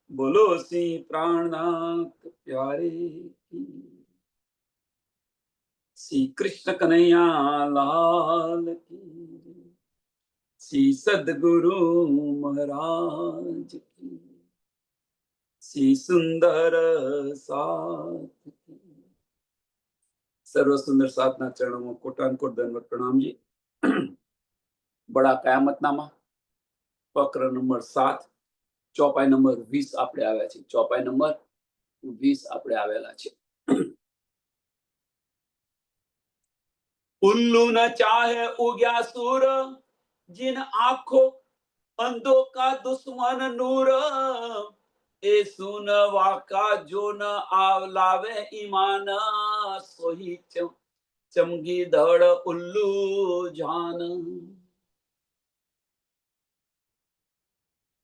बोलो सिंह प्राणनाथ प्यारे की। श्री कृष्ण कन्हैया लाल की। श्री सद्गुरु महाराज की। श्री सुंदर साथ की। सर्व सुंदर साधना चरणों में कोटान कोट दंडवत प्रणाम जी। बड़ा कयामतनामा ફકર નંબર 7 ચોપાઈ નંબર 20 આપણે આવ્યા છે. ચોપાઈ નંબર 20 આપણે આવેલા છે. उल्लू न चाहे उग्या सूर, जिन आंखों अंधों का दुश्मन नूर, ए सुन वाका जो न आवलावे ईमान, सोही चमगी धड़ उल्लू जान.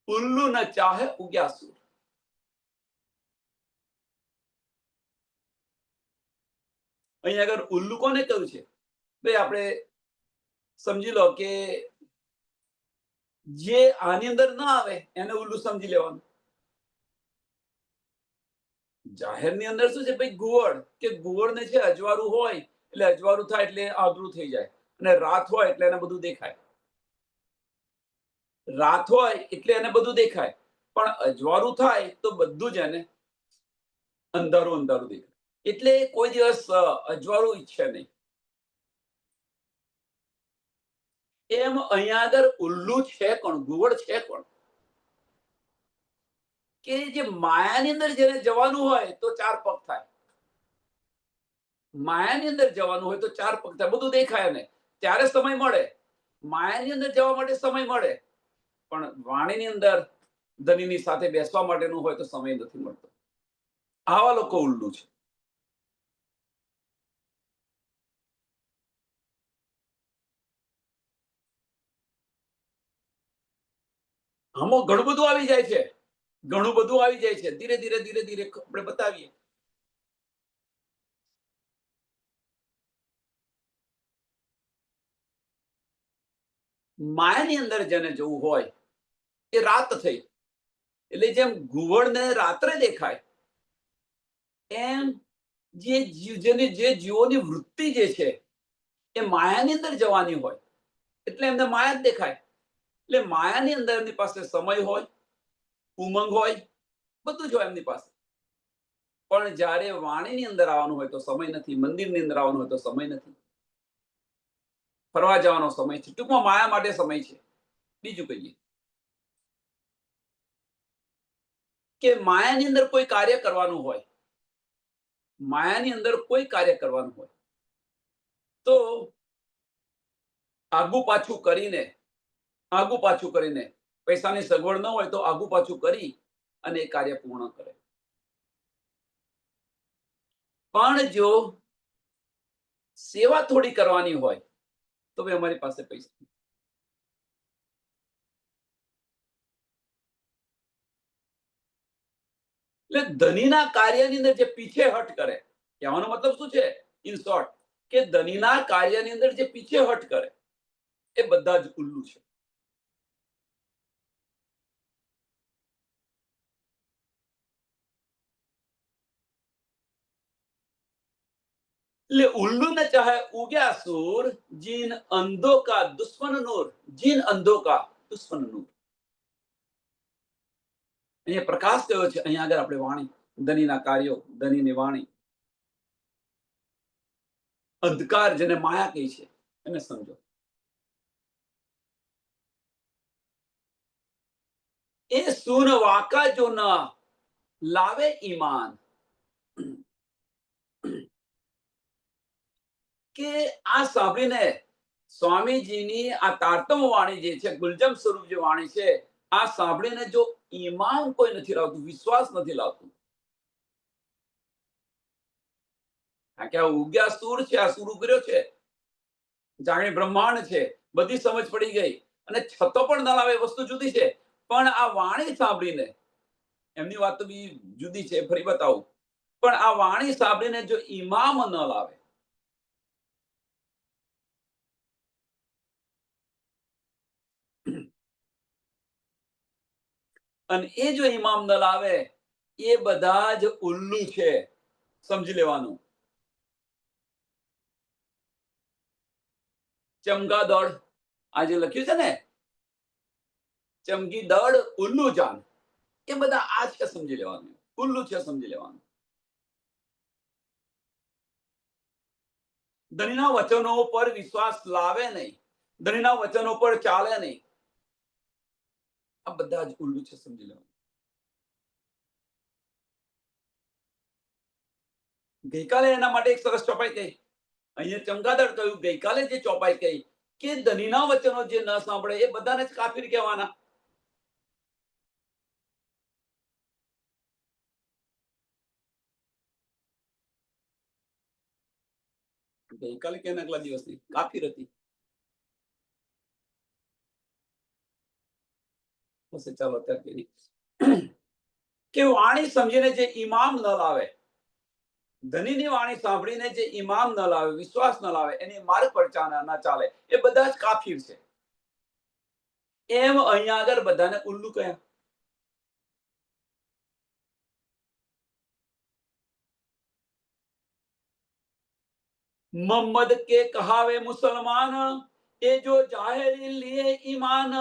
उल्लू न चाहे उग्या सूर. અહીં આગળ ઉલ્લુ કોને કહ્યું છે? ભાઈ આપણે સમજી લો કે જે આની અંદર ના આવે એને ઉલ્લુ સમજી લેવાનું. જાહેરની અંદર શું છે ભાઈ, ગુવડ કે ગુવડને છે અજવાળું હોય એટલે અજવાળું થાય એટલે આંધળું થઈ જાય, અને રાત હોય એટલે એને બધું દેખાય. રાત હોય એટલે એને બધું દેખાય, પણ અજવાળું થાય તો બધું જ એને અંધારું અંધારું દેખાય. એટલે કોઈ દિવસ અજવાળું ઈચ્છે નહીં. એમ અહીંયા આગળ ઉલ્લુ છે કોણ, ગુવડ છે કોણ? કે જે માયાની અંદર જેને જવાનું હોય તો ચાર પગ થાય. માયાની અંદર જવાનું હોય તો ચાર પગ થાય, બધું દેખાય ને ત્યારે સમય મળે. માયાની અંદર જવા માટે સમય મળે, પણ વાણીની અંદર ધનીની સાથે બેસવા માટેનું હોય તો સમય નથી મળતો. આવા લોકો ઉલ્લુ છે. આમાં ઘણું બધું આવી જાય છે, ઘણું બધું આવી જાય છે. ધીરે ધીરે ધીરે ધીરે આપણે બતાવીએ. માયાની અંદર જેને જવું હોય એ રાત થઈ, એટલે જેમ ઘુવડને રાત્રે દેખાય એમ જે જીવોની વૃત્તિ જે છે એ માયાની અંદર જવાની હોય એટલે એમને માયા જ દેખાય. એટલે માયાની અંદર એમની પાસે સમય હોય, ઉમંગ હોય, બધું જ હોય એમની પાસે. પણ જ્યારે વાણીની અંદર આવવાનું હોય તો સમય નથી, મંદિરની અંદર આવવાનું હોય તો સમય નથી, ફરવા જવાનો સમય છે. ટૂંકમાં માયા માટે સમય છે. બીજું કહીએ કે માયાની અંદર કોઈ કાર્ય કરવાનું હોય, માયાની અંદર કોઈ કાર્ય કરવાનું હોય તો આગુ પાછું કરીને પૈસાની સગવડ ન હોય તો આગુ પાછું કરી અને એ કાર્ય પૂર્ણ કરે. પણ જો સેવા થોડી કરવાની હોય તો ભાઈ અમારી પાસે પૈસા નથી. એટલે ધનીના કાર્યની અંદર જે પીછેહટ કરે, કહેવાનો મતલબ શું છે ઇન શોર્ટ, કે ધનીના કાર્યની અંદર જે પીછેહટ કરે એ બધા જ ઉલ્લુ છે. એટલે उल्लू ने चाहे उग्या सूर, जिन अंधों का दुश्मन नूर, जिन अंधों का दुश्मन नूर. અહીંયા પ્રકાશ કયો છે? અહીંયા આગળ આપણે વાણી, ધનીના કાર્યો, ધનીની વાણી. અંધકાર જેને માયા કહી છે એને સમજો. એ સુન વાકા જો ન લાવે ઈમાન, કે આ સાંભળીને સ્વામીજીની આ તારતમ વાણી જે છે, ગુલજમ સ્વરૂપ જે વાણી છે, આ સાંભળીને જો ઈમાન કોઈ નથી લાવતું, વિશ્વાસ નથી લાવતું, કારણ કે આ ઉગ્યા સૂર છે, આ સૂર ઉગર્યો છે, જાણે બ્રહ્માંડ છે, બધી સમજ પડી ગઈ, અને છતો પણ ન લાવે વસ્તુ જુદી છે. પણ આ વાણી સાંભળીને, એમની વાત તો બી જુદી છે, ફરી બતાવું, પણ આ વાણી સાંભળીને જો ઈમામ ન લાવે, અને એ જો ઇમામ ન લાવે એ બધા જ ઉલ્લુ છે, સમજી લેવાનું. ચમગાદડ આજે લખ્યું છે ને, ચમગીદડ ઉલ્લુ જાન, એ બધા આ છે, સમજી લેવાનું. ઉલ્લુ છે, સમજી લેવાનું. ધણીના વચનો પર વિશ્વાસ લાવે નહીં, ધણીના વચનો પર ચાલે નહીં, આ બધા જ ઉલ્લુ છે, સમજી લેવાનું. ગઈકાલે એના માટે એક સરસ ચોપાઈ કહી, અહીંયા ચમગાદડ કહ્યું, ગઈકાલે જે ચોપાઈ કહી કે ધણીના વચનો જે ન સાંભળે એ બધાને જ કાફીર કહેવાના. ગઈકાલે કે આગલા દિવસની કાફીર હતી. ચાલો અત્યારે કે વાણી સમજીને જે ઇમામ ન લાવે, ધનીની વાણી સાંભળીને જે ઇમામ ન લાવે, વિશ્વાસ ન લાવે, એની માર્ગ પર ના ચાલે, એ બધા જ કાફીર છે. એમ અહીંયા આગળ બધાને ઉલ્લુ કહ્યા. मोहम्मद के कहावे मुसलमान, ये जो जाहिर लिए ईमान,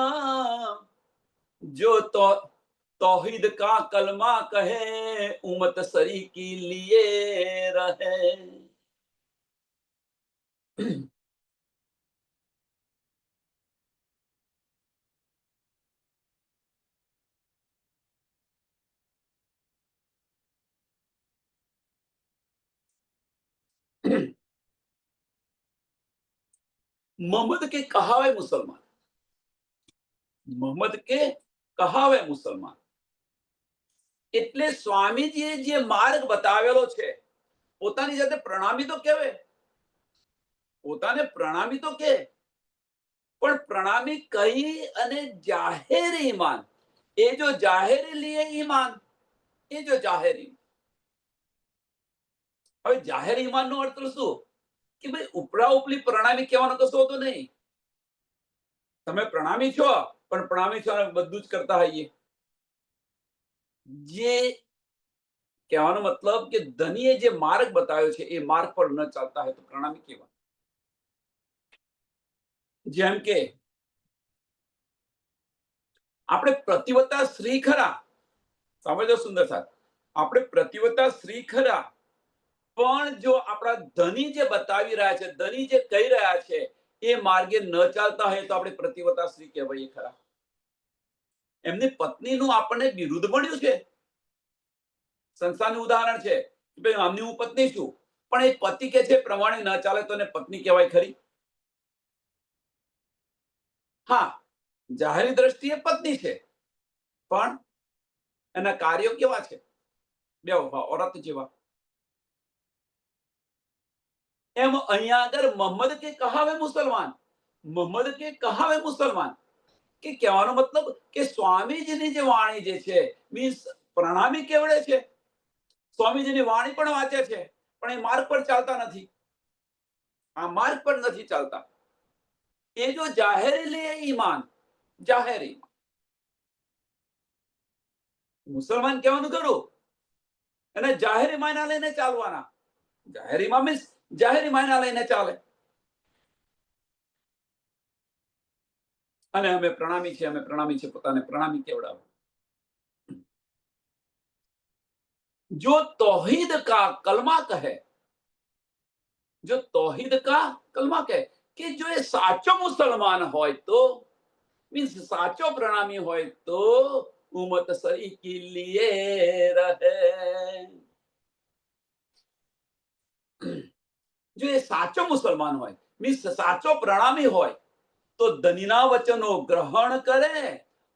जो तो तौहीद का कलमा कहे, उम्मत सरी की लिए रहे. मोहम्मद के कहावे मुसलमान, मोहम्मद के कहावे मुसलमान એટલે સ્વામીજીએ જે માર્ગ બતાવેલો છે, પોતાની જાતે પ્રણામી તો કહેવે, પોતાને પ્રણામી તો કે, પણ પ્રણામી કહી અને જાહેર ઈમાન, એ જો જાહેર લીએ ઈમાન, એ જો જાહેર ઈમાન. હવે જાહેર ઈમાનનો અર્થ શું કે ભાઈ ઉપરા ઉપલી પ્રણામી કહેવાનો કશો હોતો નહીં. તમે પ્રણામી છો, પણ પ્રણામી છો બધું જ કરતા હોઈએ. જે કહેવાનો મતલબ કે ધનીએ જે માર્ગ બતાવ્યો છે એ માર્ગ પર ન ચાલતા હોય તો પ્રણામી કેવા. જેમ કે આપણે પ્રતિવતા શ્રી ખરા, સમજો સુંદર સાહેબ, આપણે પ્રતિવતા શ્રી ખરા, પણ જો આપણા ધની જે બતાવી રહ્યા છે, ધની જે કહી રહ્યા છે એ માર્ગે ન ચાલતા હોય તો આપણે પ્રતિવતા શ્રી કહેવાય ખરા. એમની પત્નીનું આપણને વિરુદ્ધ મળ્યું છે. સંસ્થાનું ઉદાહરણ છે કે ભાઈ આમની હું પત્ની છું, પણ એ પતિ કે છે પ્રમાણે ન ચાલે તો એને પત્ની કહેવાય ખરી? હા, જાહેરી દ્રષ્ટિએ પત્ની છે, પણ એના કાર્યો કેવા છે? બેવફા ઔરત જેવા. એમ અહીંયા આગળ મોહમ્મદ કે કહાવે મુસલમાન, મોહમ્મદ કે કહાવે મુસલમાન, કે કહેવાનો મતલબ કે સ્વામીજીની જે વાણી જે છે, મીન્સ પ્રણામી કેવડે છે, સ્વામીજીની વાણી પણ વાંચે છે, પણ એ માર્ગ પર ચાલતા નથી. આ માર્ગ પર નથી ચાલતા. એ જો જાહેરી લે ઈમાન, જાહેરી મુસલમાન કહેવાનું ખરું, અને જાહેરી માયના લઈને ચાલવાના. જાહેરીમાં મીન્સ જાહેરી માયના લઈને ચાલે. અને અમે પ્રણામી છે, અમે પ્રણામી છે, પોતાને પ્રણામી કેવડાવે. जो तौहीद का कलमा कहे, जो तौहीद का कलमा कहे, कि जो ये साचो मुसलमान होय तो, मीन्स साचो प्रणामी होय तो उम्मत सही के लिए रहे. जो ये साचो मुसलमान होय, मीन्स साचो प्रणामी होय तो धनीना वचनो ग्रहण करे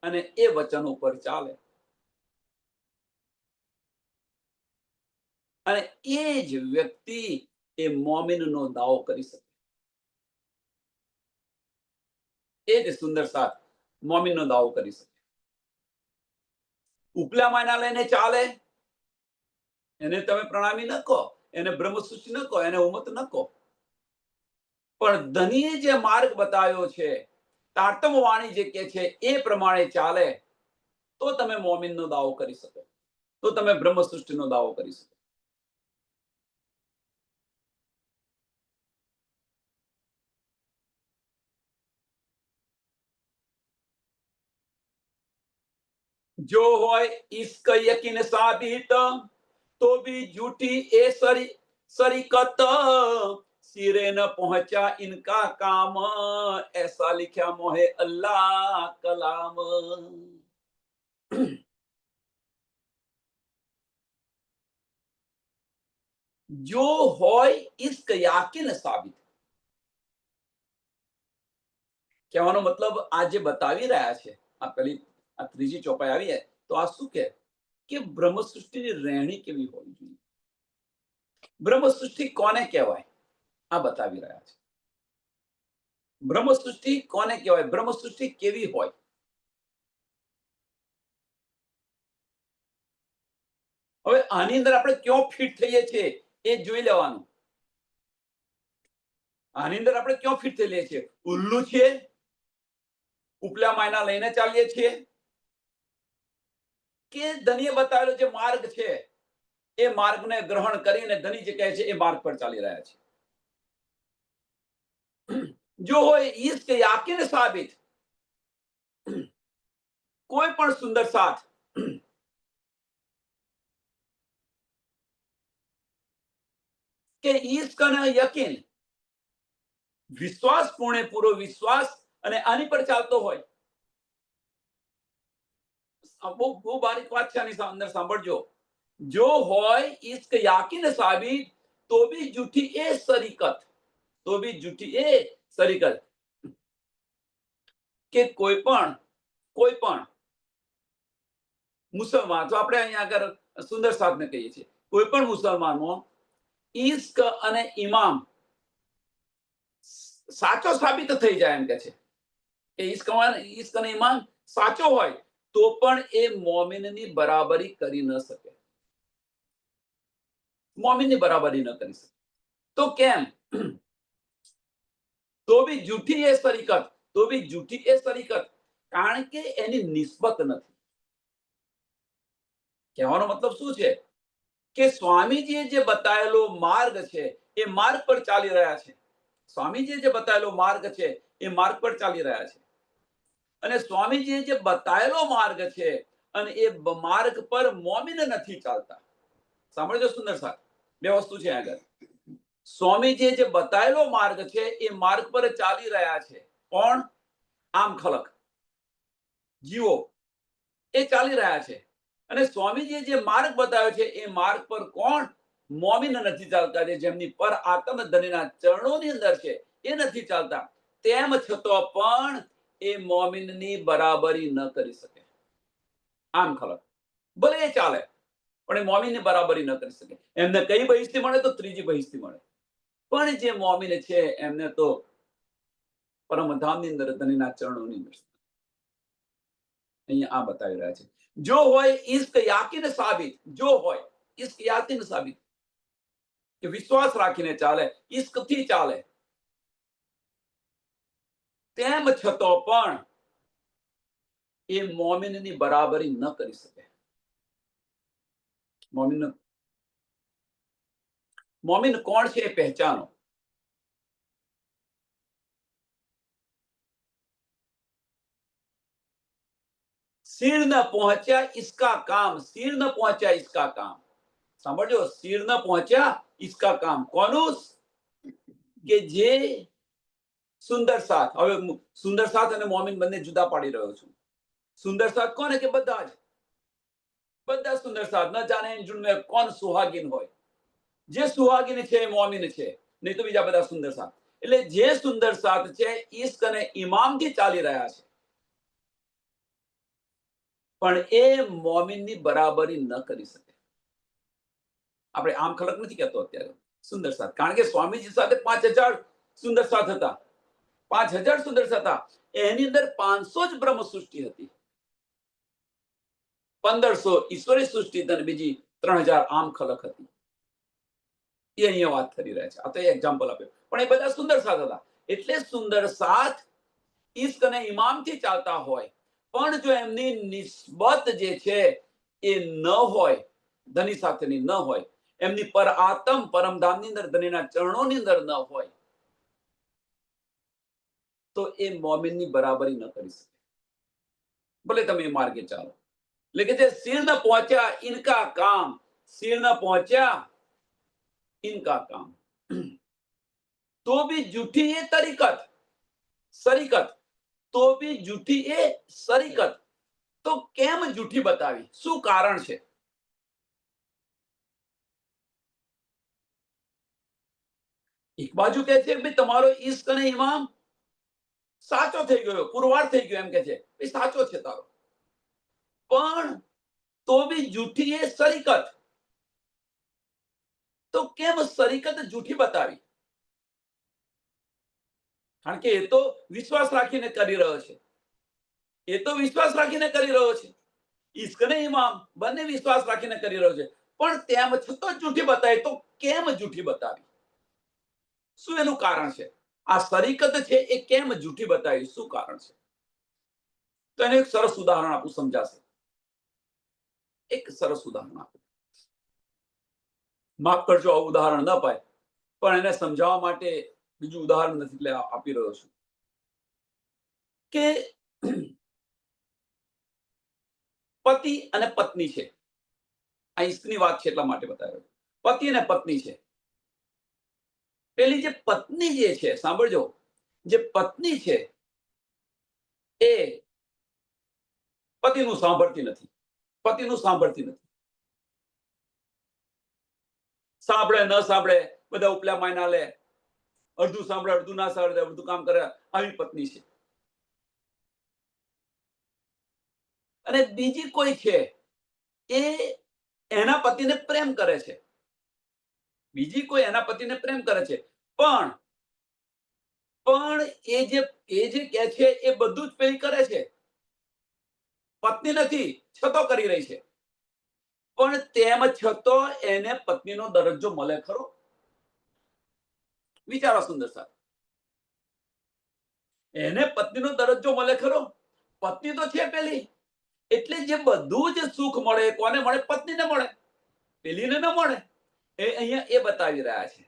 અને એ વચનો પર ચાલે. અને એ જ વ્યક્તિ એ મોમિનનો દાવો કરી શકે. એ જ સુંદર સાથ મોમિનનો દાવો કરી શકે. ઉપલા માયના લઈને ચાલે એને તમે પ્રણામી ન કહો, એને બ્રહ્મસૂચિ ન કહો, એને ઉમત ન કહો, પણ ધનીએ જે માર્ગ બતાવ્યો છે, તારતમ વાણી જે કે છે એ પ્રમાણે ચાલે તો તમે મોમિનનો દાવો કરી શકો, તો તમે બ્રહ્મ સૃષ્ટિનો દાવો કરી શકો. जो होय इश्क यकीन साबित तो भी झूठी ए सरीकत सिरे न पहुंचा इनका काम ऐसा लिखा मोहे अल्लाह कलाम. जो होय इश्क याकिन साबित, કહેવાનો મતલબ આ જે બતાવી રહ્યા છે, આ પેલી આ ત્રીજી ચોપાઈ આવી છે, તો આ શું કે બ્રહ્મ સૃષ્ટિની રહેણી કેવી હોવી જોઈએ, બ્રહ્મ સૃષ્ટિ કોને કહેવાય આ બતાવી રહ્યા છે. બ્રહ્મ સૃષ્ટિ કોને કહેવાય, બ્રહ્મ સૃષ્ટિ કેવી હોય. હવે આની અંદર આપણે ક્યાં ફિટ થઈએ છીએ એ જોઈ લેવાનું. આની અંદર આપણે ક્યાં ફિટ થઈ લઈએ છીએ, ઉલ્લુ છીએ, ઉપલા માયના લઈને ચાલીએ છીએ, કે ધનીએ બતાવેલો જે માર્ગ છે એ માર્ગને ગ્રહણ કરીને ધની જે કહે છે એ માર્ગ પર ચાલી રહ્યા છે. જો હોય ઈશ્ક યાકીન સાબિત, કોઈ પણ સુંદર સાથ કે ઈશ્ક અને યકીન, વિશ્વાસ પૂર્ણપૂરો વિશ્વાસ અને આની પર ચાલતો હોય. બહુ બારીક વાત છે આની અંદર, સાંભળજો. જો હોય ઈશ્ક યાકીન સાબિત તો બી જૂઠી એ શરીકત, તો બી જૂઠી એ શરીકત, કે કોઈ પણ મુસલમાન, તો આપણે અહીંયા આગળ સુંદર સાધને કહીએ છીએ, કોઈ પણ મુસલમાનમાં ઈશ્ક અને ઈમામ સાચો સાબિત થઈ જાય એમ કે છે કે ઈશ્ક અને ઈમાન સાચો હોય તો પણ એ મોમિનની બરાબરી કરી ન શકે, મોમિનની બરાબરી ન કરી શકે. તો કેમ? તો બી જૂઠી એ શરીકત, તો બી જૂઠી એ શરીકત, કારણ કે એની નિસ્બત નથી. કહેવાનો મતલબ શું છે કે સ્વામીજીએ જે બતાવેલો માર્ગ છે એ માર્ગ પર ચાલી રહ્યા છે, સ્વામીજીએ જે બતાવેલો માર્ગ છે એ માર્ગ પર ચાલી રહ્યા છે, અને સ્વામીજીએ જે બતાવેલો માર્ગ છે અને એ માર્ગ પર મોમિન નથી ચાલતા. સાંભળજો સુંદર સાહેબ, બે વસ્તુ છે આગળ. સ્વામીજીએ જે બતાવેલો માર્ગ છે એ માર્ગ પર ચાલી રહ્યા છે. કોણ? આમ ખલક જીવો એ ચાલી રહ્યા છે, અને સ્વામીજીએ જે માર્ગ બતાવ્યો છે એ માર્ગ પર કોણ? મોમિન નથી ચાલતા, જેમની પર આત્મ ધનીના ચરણોની અંદર છે એ નથી ચાલતા. તેમ છતાં પણ એ મોમિનની બરાબરી ન કરી શકે. આમ ખલક ભલે એ ચાલે પણ એ મોમિનની બરાબરી ન કરી શકે. એમને કઈ બહિષ્ઠી મળે? તો ત્રીજી બહિષ્ઠી મળે. પણ જે મોમિન છે એમને તો પરમધામની અંદર ધનીના ચરણોની અંદર અહીંયા આ બતાવી રહ્યા છે. જો હોય ઈશ્ક યાકીન સાબિત, જો હોય ઈશ્ક યાકીન સાબિત, કે વિશ્વાસ રાખીને ચાલે, ઈશ્કથી ચાલે, તેમ છતાં પણ એ મોમિનની બરાબરી ન કરી શકે. મોમિન કોણ છે એ પહેચાનો. सिर न पहुंचा इसका काम, सिर न पहुंचा इसका काम. સાંભળજો, સિર ન પહોંચ્યા इसका काम. કોનું? કે જે સુંદર સાથ. હવે સુંદર સાથ અને મોમિન બંને જુદા પાડી રહ્યો છું. સુંદર સાથ કોને? કે બધા સુંદર સાથ. ન જાણે જુનમે કોણ સુહાગીન હોય. જે સુહાગીન છે એ મોમિન છે, નહીં તો બીજા બધા સુંદર સાથ. એટલે જે સુંદર સાથ છે ઈશ્ક અને ઈમામથી ચાલી રહ્યા છે, પણ એ મોમિનની બરાબરી ન કરી શકે. આપણે આમ ખલક નથી કહેતો અત્યારે, સુંદર સાથ. કારણ કે સ્વામીજી સાથે 5000 સુંદર સાથ હતા, 5000 સુંદર સાથ હતા. એની અંદર 500 જ બ્રહ્મ સૃષ્ટિ હતી, 1500 ઈશ્વરી સૃષ્ટિ અને બીજી 3000 આમ ખલક હતી. એ અહીંયા વાત કરી રહ્યા છે. આ તો એક્ઝામ્પલ આપ્યું. પણ એ બધા સુંદર સાથ હતા. એટલે સુંદર સાથ ઈશ્ક અને ઈમામથી ચાલતા હોય, પણ જો એમની નિસ્બત જે છે એ ન હોય, ધની સાથેની ન હોય, એમની પર આત્મ પરમધામની અંદર ધનીના ચરણોની અંદર ન હોય, તો એ મોમિનની બરાબરી ન કરી શકે, ભલે તમે એ માર્ગે ચાલો. એટલે કે જે સિર ન પહોંચ્યા ઇનકા કામ, सिर न पहुंचा इनका काम. तो भी जूठी ये तरीकत सरीकत, तो भी जूठी ये सरीकत. તો કેમ જૂઠી બતાવી, શું કારણ છે? એક બાજુ કહે છે ભાઈ તમારો ઈશ્ક અને ઇમામ સાચો થઈ ગયો, પુરવાર થઈ ગયો, એમ કે છે ભાઈ સાચો છે તારો, પણ તો બી જૂઠી એ સરીકત. તો કેમ સરીકત જૂઠી બતાવી? કારણ કે એ તો વિશ્વાસ રાખીને કરી રહ્યો છે, એ તો વિશ્વાસ રાખીને કરી રહ્યો છે, ઈશ્ક ને ઇમામ બંને વિશ્વાસ રાખીને કરી રહ્યો છે, પણ તેમ છતાં જૂઠી બતાવી. તો કેમ જૂઠી બતાવી? શું એનું કારણ છે? આ સરીકત છે એ કેમ જૂઠી બતાવી, શું કારણ છે? તો એનું એક સરસ ઉદાહરણ આપું, સમજાશે. એક સરસ ઉદાહરણ આપું, માફ કરજો આ ઉદાહરણ ન પાય, પણ એને સમજાવવા માટે બીજું ઉદાહરણ નથી એટલે આપી રહ્યો છું કે પતિ અને પત્ની છે. આ ઈશ્કની વાત છે એટલા માટે બતાવ્યો. પતિ અને પત્ની છે. પેલી જે પત્ની જે છે, સાંભળજો, જે પત્ની છે એ પતિનું સાંભળતી નથી, પતિનું સાંભળતી નથી. સાંભળે ન સાંભળે બધા ઉપલા માયના લે, અડધું સાંભળે અડધું ના સાંભળે, અડધું કામ કરે, આવી પત્ની છે. અને બીજી કોઈ છે એ એના પતિને પ્રેમ કરે છે, બીજી કોઈ એના પતિને પ્રેમ કરે છે, પણ એ જે કે છે એ બધું જ પેલી કરે છે, પત્ની નથી છતો કરી રહી છે. પણ તેમ છતાં એને પત્નીનો દરજ્જો મળે ખરો? વિચારો સુંદર સાહેબ, એને પત્નીનો દરજ્જો મળે ખરો? પત્ની તો છે પેલી, એટલે જે બધું જ સુખ મળે કોને મળે? પત્નીને મળે, પેલીને ન મળે. એ અહીંયા એ બતાવી રહ્યા છે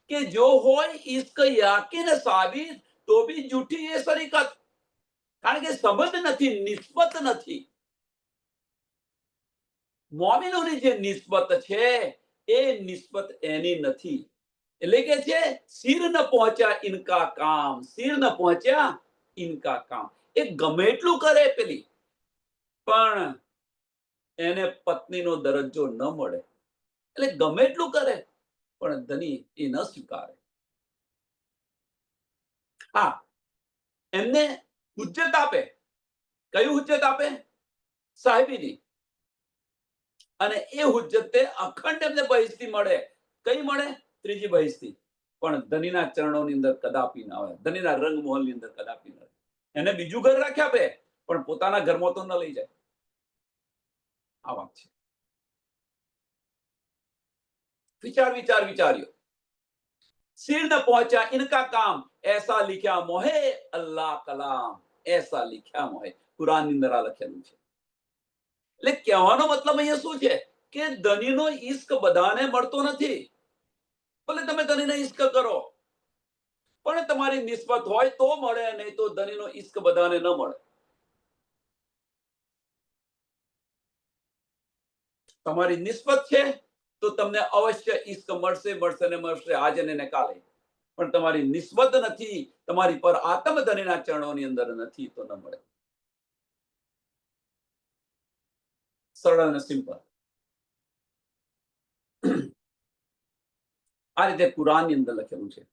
કે જો હોય ઇશ્ક યાકીન સાબિત તો બી જૂઠી એ સરીકત. કારણ કે સંબંધ નથી, નિસ્બત નથી. મોમિનોની જે નિસ્બત છે એ નિસ્બત એની નથી. એટલે કે છે સિર ન પહોંચ્યા ઇનકા કામ, સિર ન પહોંચ્યા ઇનકા કામ. એ ગમે એટલું કરે પેલી, પણ એને પત્નીનો દરજ્જો ન મળે. એટલે ગમે એટલું કરે પણ ધની એ ન સ્વીકારે. હા, એમને હુજ્જત આપે. કયું હુજ્જત આપે? સાહેબીની. અને એ હુજ્જતે અખંડ એમને બહિસ્તી મળે. કઈ મળે? ત્રીજી બહિસ્તી. પણ ધનીના ચરણોની અંદર કદાપી ના હોય, ધનીના રંગમહોલની અંદર કદાપી ન હોય. એને બીજું ઘર રાખ્યા આપે પણ પોતાના ઘરમાં તો ન લઈ જાય. આ વાત છે. વિચાર્યો. सिर न पहुंचा इनका काम, ऐसा लिख्या मोहे अल्लाह कलाम, ऐसा लिख्या मोहे. કુરાન ની અંદર આ લખેલું છે. એટલે કહેવાનો મતલબ અહીંયા શું છે કે ધનીનો ઈશ્ક બધાને મળતો નથી. ભલે તમે ધનીને ઈશ્ક કરો, પણ તમારી નિસ્બત હોય તો મળે, નહીં તો ધનીનો ઈશ્ક બધાને ન મળે. તમારી નિસ્બત છે તો તમને અવશ્ય ઈશ્ક મળશે, મળશે ને મળશે, આજે ને કાલે. પણ તમારી નિસ્બત નથી, તમારી પર આત્મ ધનીના ચરણોની અંદર નથી, તો ન મળે. સરળ અને સિમ્પલ. આ રીતે કુરાનની અંદર લખેલું છે.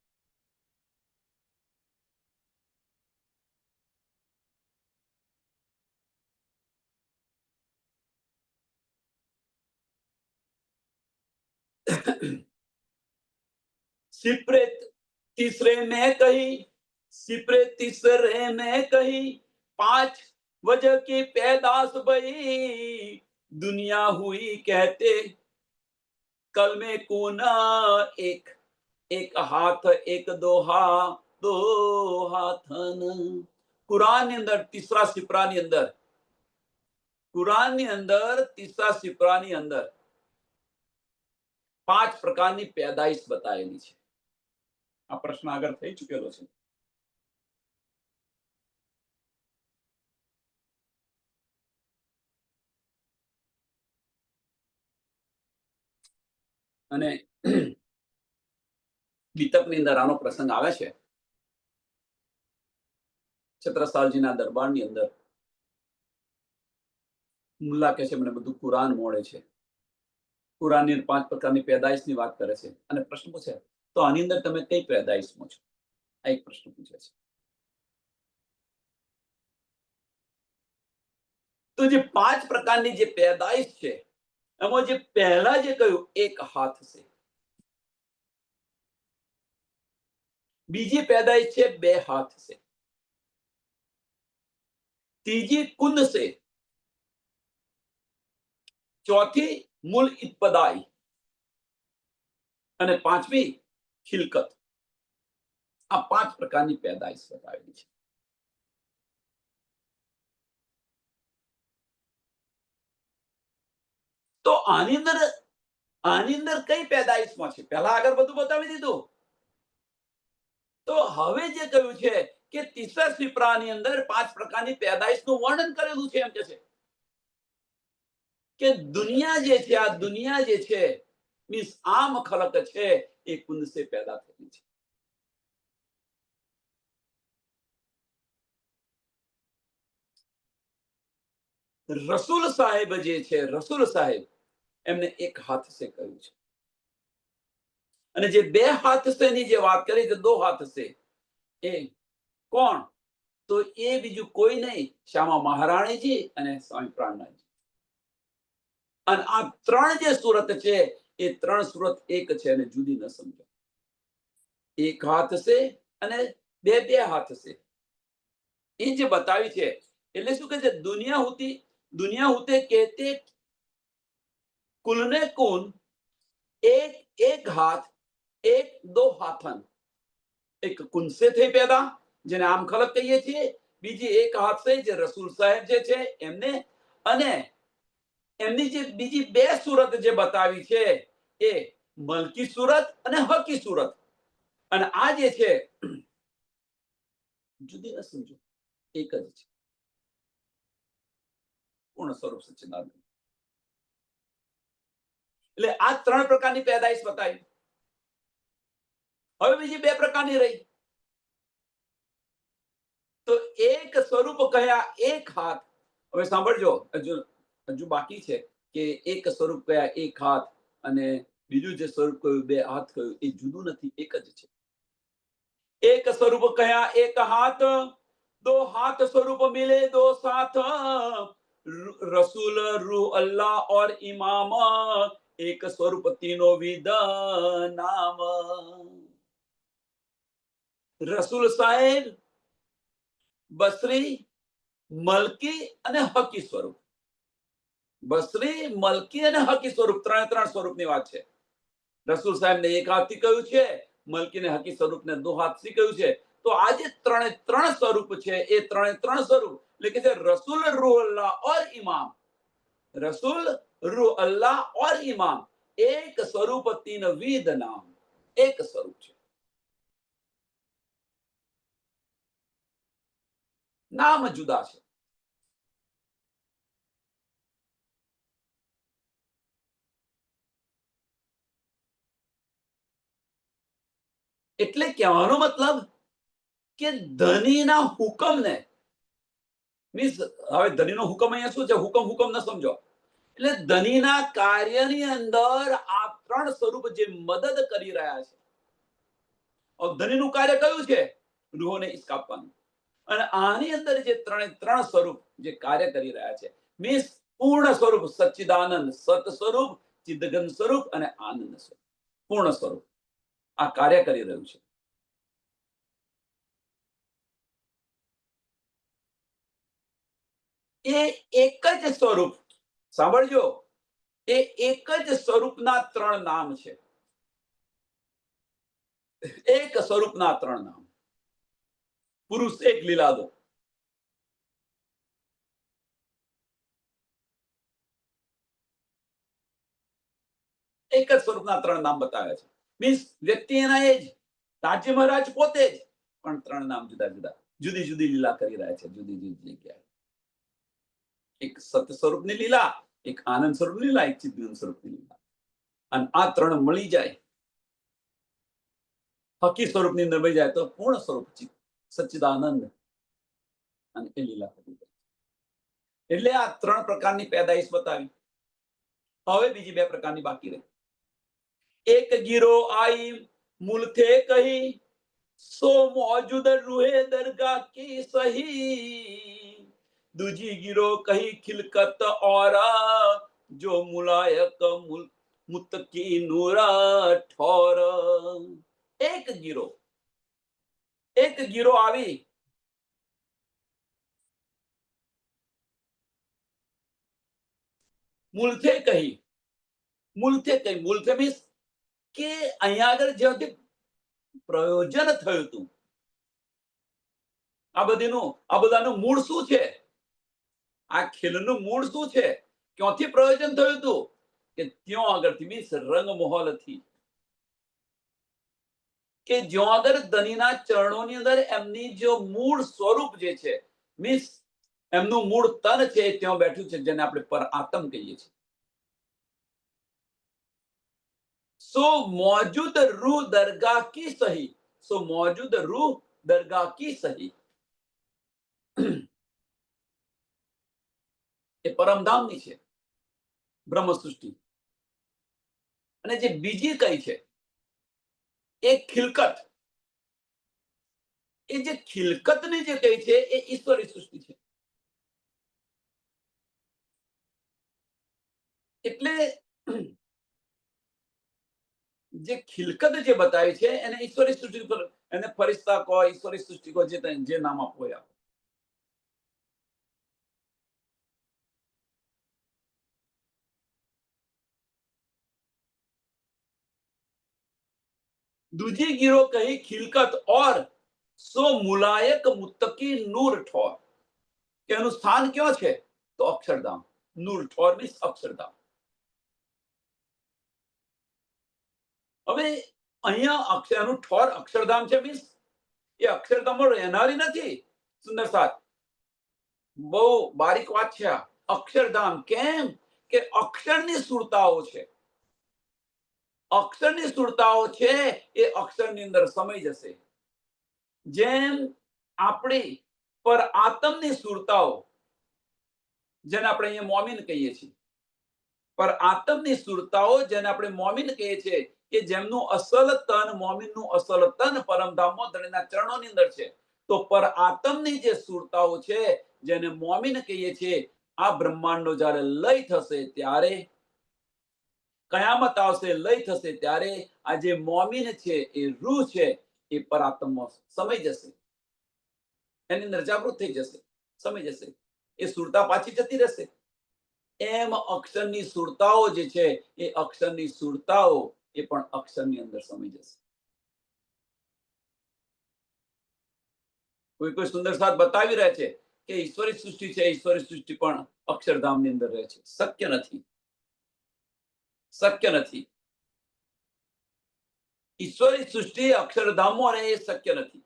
सिपरे तीसरे में कही, सिपरे तीसरे में कही, 5 वजह की पैदाश भई, दुनिया हुई कहते कल में कोना एक, एक हाथ एक दो हाथ, दो हाथन. કુરાનની અંદર તીસરા સિપરાની અંદર કુરાનની અંદર તીસરા સિપરાની અંદર 5 પ્રકારની પેદાઈશ બતાવેલી છે. આ પ્રશ્ન આગળ થઈ ચૂકેલો છે. અને ગીતકની અંદર આનો પ્રસંગ આવે છે. છત્રસાલજીના દરબારની અંદર મુલ્લા કહે છે મને બધું કુરાન મળે છે. કુરાનની 5 પ્રકારની પેદાઈશની વાત કરે છે અને પ્રશ્ન પૂછે તો આની અંદર તમે કઈ પેદાઈશમાં છો? આ એક પ્રશ્ન પૂછે છે. તો જે 5 પ્રકારની જે પેદાઈશ છે એમાં જે પહેલા જે કહ્યું એક હાથ છે, બીજી પેદાઈશ છે 2 હાથ છે, ત્રીજી કુન છે, ચોથી મૂલ ઇત્પદાઈ અને પાંચમી ખિલકત. આ 5 પ્રકારની પેદાઈશ બતાવેલી છે. તો આની અંદર કઈ પેદાઈશમાં છે? પહેલા આગળ બધું બતાવી દીધું. તો હવે જે કહ્યું છે કે તીસરા સિપરાની અંદર 5 પ્રકારની પેદાઈશનું વર્ણન કરેલું છે. એમ કે છે કે દુનિયા જે છે, આ દુનિયા જે છે મીન્સ આમ ખલક છે એ કુંદ સે પેદા થયેલી છે. રસૂલ સાહેબ જે છે, રસૂલ સાહેબ એમને એક હાથ સે કહ્યું છે. અને જે 2 હાથ સે ની જે વાત કરી છે, 2 હાથ સે, એ કોણ? તો એ બીજું કોઈ નહીં, શ્યામા મહારાણીજી અને સ્વામી પ્રાણનાથજી. અને આ 3 જે સુરત છે એ 3 સુરત એક છે અને જુદી ન સમજો. એક હાથ સે અને 2 હાથ સે. એ જે બતાવી છે એટલે શું કહે છે? દુનિયા હોતે કહેતે કુલને કુન એક હાથ એક 2 હાથન. એક કુન સે થઈ પેદા, જેને આમ ખલક કહીએ છીએ. બીજી એક હાથ સે જે રસૂલ સાહેબ જે છે એમને, અને એમની જે બીજી 2 સુરત જે બતાવી છે એ મલકી સુરત અને હકી સુરત. અને આ જે છે જુદી ન સમજો, એક જ છે. પૂર્ણ સ્વરૂપ સચ્ચિદાનંદ. એટલે આ 3 પ્રકારની પેદાઈશ બતાવી. હવે બીજી 2 પ્રકારની રહી. તો એક સ્વરૂપ કયા એક હાથ. હવે સાંભળજો, હજુ બાકી છે કે એક સ્વરૂપ કયા એક હાથ અને બીજું જે સ્વરૂપ કહ્યું 2 હાથ કહ્યું એ જુદું નથી, એક જ છે. એક સ્વરૂપ કયા એક હાથ, 2 હાથ સ્વરૂપ મિલે 2 साथ, रसूल रूह अल्लाह और इमाम, एक स्वरूप तीनों विद नाम. રસૂલ સાહેબ, બસરી, મલકી અને હકી સ્વરૂપ. બસરી, મલકી અને હકી સ્વરૂપ, 3 સ્વરૂપની વાત છે. રસૂલ સાહેબને એક હાથથી કહ્યું છે, મલકીને હકી સ્વરૂપને 2 હાથથી કહ્યું છે. તો આ જે 3 સ્વરૂપ છે એ 3 સ્વરૂપ એટલે કે છે રસૂલ, રૂહ અલ્લાહ और इमाम. रसूल, रूह अल्लाह और इमाम, एक स्वरूप तीन विद नाम. एक स्वरूप છે, નામ જુદા છે. એટલે કહેવાનો મતલબ કે ધનીના હુકમને મીન્સ, હવે ધનીનો હુકમ અહીંયા શું છે? હુકમ ન સમજો. એટલે ધનીના કાર્યની અંદર આ 3 સ્વરૂપ જે મદદ કરી રહ્યા છે. ધનીનું કાર્ય કયું છે? રૂહોને ઇશ્ક આપવાનું. અને આની અંદર જે 3 સ્વરૂપ જે કાર્ય કરી રહ્યા છે મીન્સ પૂર્ણ સ્વરૂપ સચ્ચિદાનંદ, સત સ્વરૂપ, ચિદઘન સ્વરૂપ અને આનંદ સ્વરૂપ, પૂર્ણ સ્વરૂપ આ કાર્ય કરી રહ્યું છે. એ એક જ સ્વરૂપ, સાંભળજો, એ એક જ સ્વરૂપના 3 નામ છે. એક સ્વરૂપના 3 નામ. પુરુષ એક લીલા દો. એક જ સ્વરૂપના ત્રણ નામ બતાવ્યા છે. મીન્સ વ્યક્તિ એના એ જ, રાજ્ય મહારાજ પોતે જ, પણ ત્રણ નામ જુદા જુદા, જુદી જુદી લીલા કરી રહ્યા છે, જુદી જુદી જગ્યાએ. એક સત્ય સ્વરૂપની લીલા, એક આનંદ સ્વરૂપની લીલા, એક ચિદનંદ સ્વરૂપની લીલા. અને આ ત્રણ મળી જાય, હકી સ્વરૂપની અંદર મળી જાય તો પૂર્ણ સ્વરૂપ સચ્ચિદાનંદ, અને એ લીલા કરી જાય. એટલે આ ત્રણ પ્રકારની પેદાઈશ બતાવી. હવે બીજી બે પ્રકારની બાકી રહી. એક ગીરો આઈ મૂલ થે કહી, સો મौजूद रूहे दरगाह की सही, दूजी गिरो कही खिलकत और जो मुलायक मुत्तकी नूरा ठोर. એક ગીરો આવી, મૂલથે કહી. મૂલથે મીન્સ કે અહીંયા આગળ જ્યાંથી પ્રયોજન થયું હતું, આ બધાનું મૂળ શું છે, આ ખેલનું મૂળ શું છે, ક્યાંથી પ્રયોજન થયું હતું, કે ત્યાં આગળથી મીન્સ રંગમહોલથી, કે જ્યાં આગળ ધનીના ચરણોની અંદર એમની જો મૂળ સ્વરૂપ જે છે, મીન્સ એમનું મૂળ તન છે, ત્યાં બેઠું છે, જેને આપણે પર આત્મ કહીએ છીએ. सो मौजूद रूह दरगाह की सही, सो मौजूद रूह दरगाह की सही. એ પરમધામની છે બ્રહ્મ સૃષ્ટિ. અને જે બીજી કઈ છે એ ખિલકત, એ જે ખિલકતની જે કઈ છે એ ઈશ્વરી સૃષ્ટિ છે. એટલે જે ખિલકત જે બતાવી છે એને ઈશ્વરી સૃષ્ટિ પર, એને ફરિશ્તા કહો, ઈશ્વરી સૃષ્ટિ કહો, જે નામ આપો એ આપો. दूजी गिरो कही खिलकत और सो मुलायक मुत्तकी नूर ठोर, કે એનું સ્થાન ક્યાં છે, તો અક્ષરધામ. નૂર ઠોર મીન્સ અક્ષરધામ. હવે અહીંયા એનું ઠોર અક્ષરધામ છે, મીન્સ એ અક્ષરધામમાં રહેનારી નથી. સુંદર સાથ, બહુ બારીક વાત છે આ. અક્ષરધામ કેમ, કે અક્ષરની સુરતાઓ છે, અક્ષરની સુરતાઓ છે, એ અક્ષરની અંદર સમાઈ જશે. જેમ આપણી પર આત્મની સુરતાઓ, જેને આપણે અહીંયા મોમીન કહીએ છીએ, પર આત્મની સુરતાઓ જેને આપણે મોમીન કહીએ છીએ, કે જેમનું અસલ તન, મોમીનનું અસલ તન પરમધામમાં ધણીના ચરણોની અંદર છે. તો પર આત્મની જે સુરતાઓ છે, જેને મોમીન કહીએ છીએ, આ બ્રહ્માંડનો જ્યારે લય થશે ત્યારે, કયામત આવશે, લય થશે ત્યારે આ જે મોમીન છે, એ રૂહ છે, એ પરાત્મમાં સમાઈ જશે, એની અંદર જાગૃત થઈ જશે, સમાઈ જશે. એ સુરતા પાછી જતી રહેશે. એમ અક્ષરની સુરતાઓ જે છે, એ અક્ષરની સુરતાઓ એ પણ અક્ષરની અંદર સમાઈ જશે. કોઈ સુંદર સાથ બતાવી રહ્યા છે કે ઈશ્વરી સૃષ્ટિ છે, ઈશ્વરી સૃષ્ટિ પણ અક્ષરધામની અંદર રહે છે. શક્ય નથી, શક્ય નથી. ઈશ્વરી સૃષ્ટિ અક્ષરધામમાં રહે એ શક્ય નથી.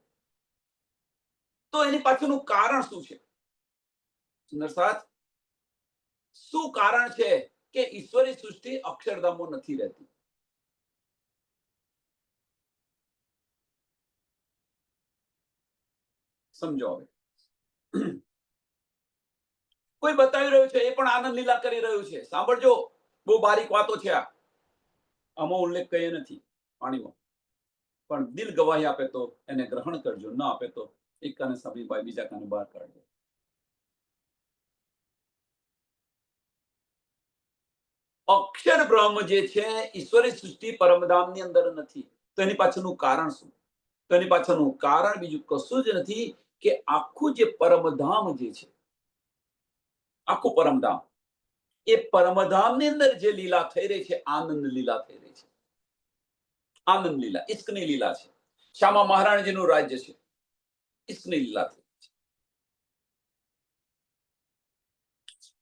તો એની પાછળનું કારણ શું છે? સુંદર સાથ, શું કારણ છે કે ઈશ્વરી સૃષ્ટિ અક્ષરધામમાં નથી રહેતી? સમજો. હવે કોઈ બતાવી રહ્યું છે, એ પણ આનંદ લીલા કરી રહ્યું છે. સાંભળજો, બહુ બારીક વાતો છે આ. આમાં ઉલ્લેખ કઈ નથી પાણીમાં, પણ દિલ ગવાહી આપે તો એને ગ્રહણ કરજો, ન આપે તો એક કાને સાબી ભાઈ બીજા કાને બહાર કાઢજો. અક્ષર બ્રહ્મ જે છે, ઈશ્વરી સૃષ્ટિ પરમધામની અંદર નથી. તો એની પાછળનું કારણ શું? તો એની પાછળનું કારણ બીજું કશું જ નથી કે આખું જે પરમધામ જે છે, આખું પરમધામ, એ પરમધામની અંદર જે લીલા થઈ રહી છે, આનંદ લીલા થઈ રહી છે. આનંદ લીલા, ઈશ્કની લીલા છે. શ્યામા મહારાણીજીનું રાજ્ય છે, ઈશ્કની લીલા થઈ રહી છે.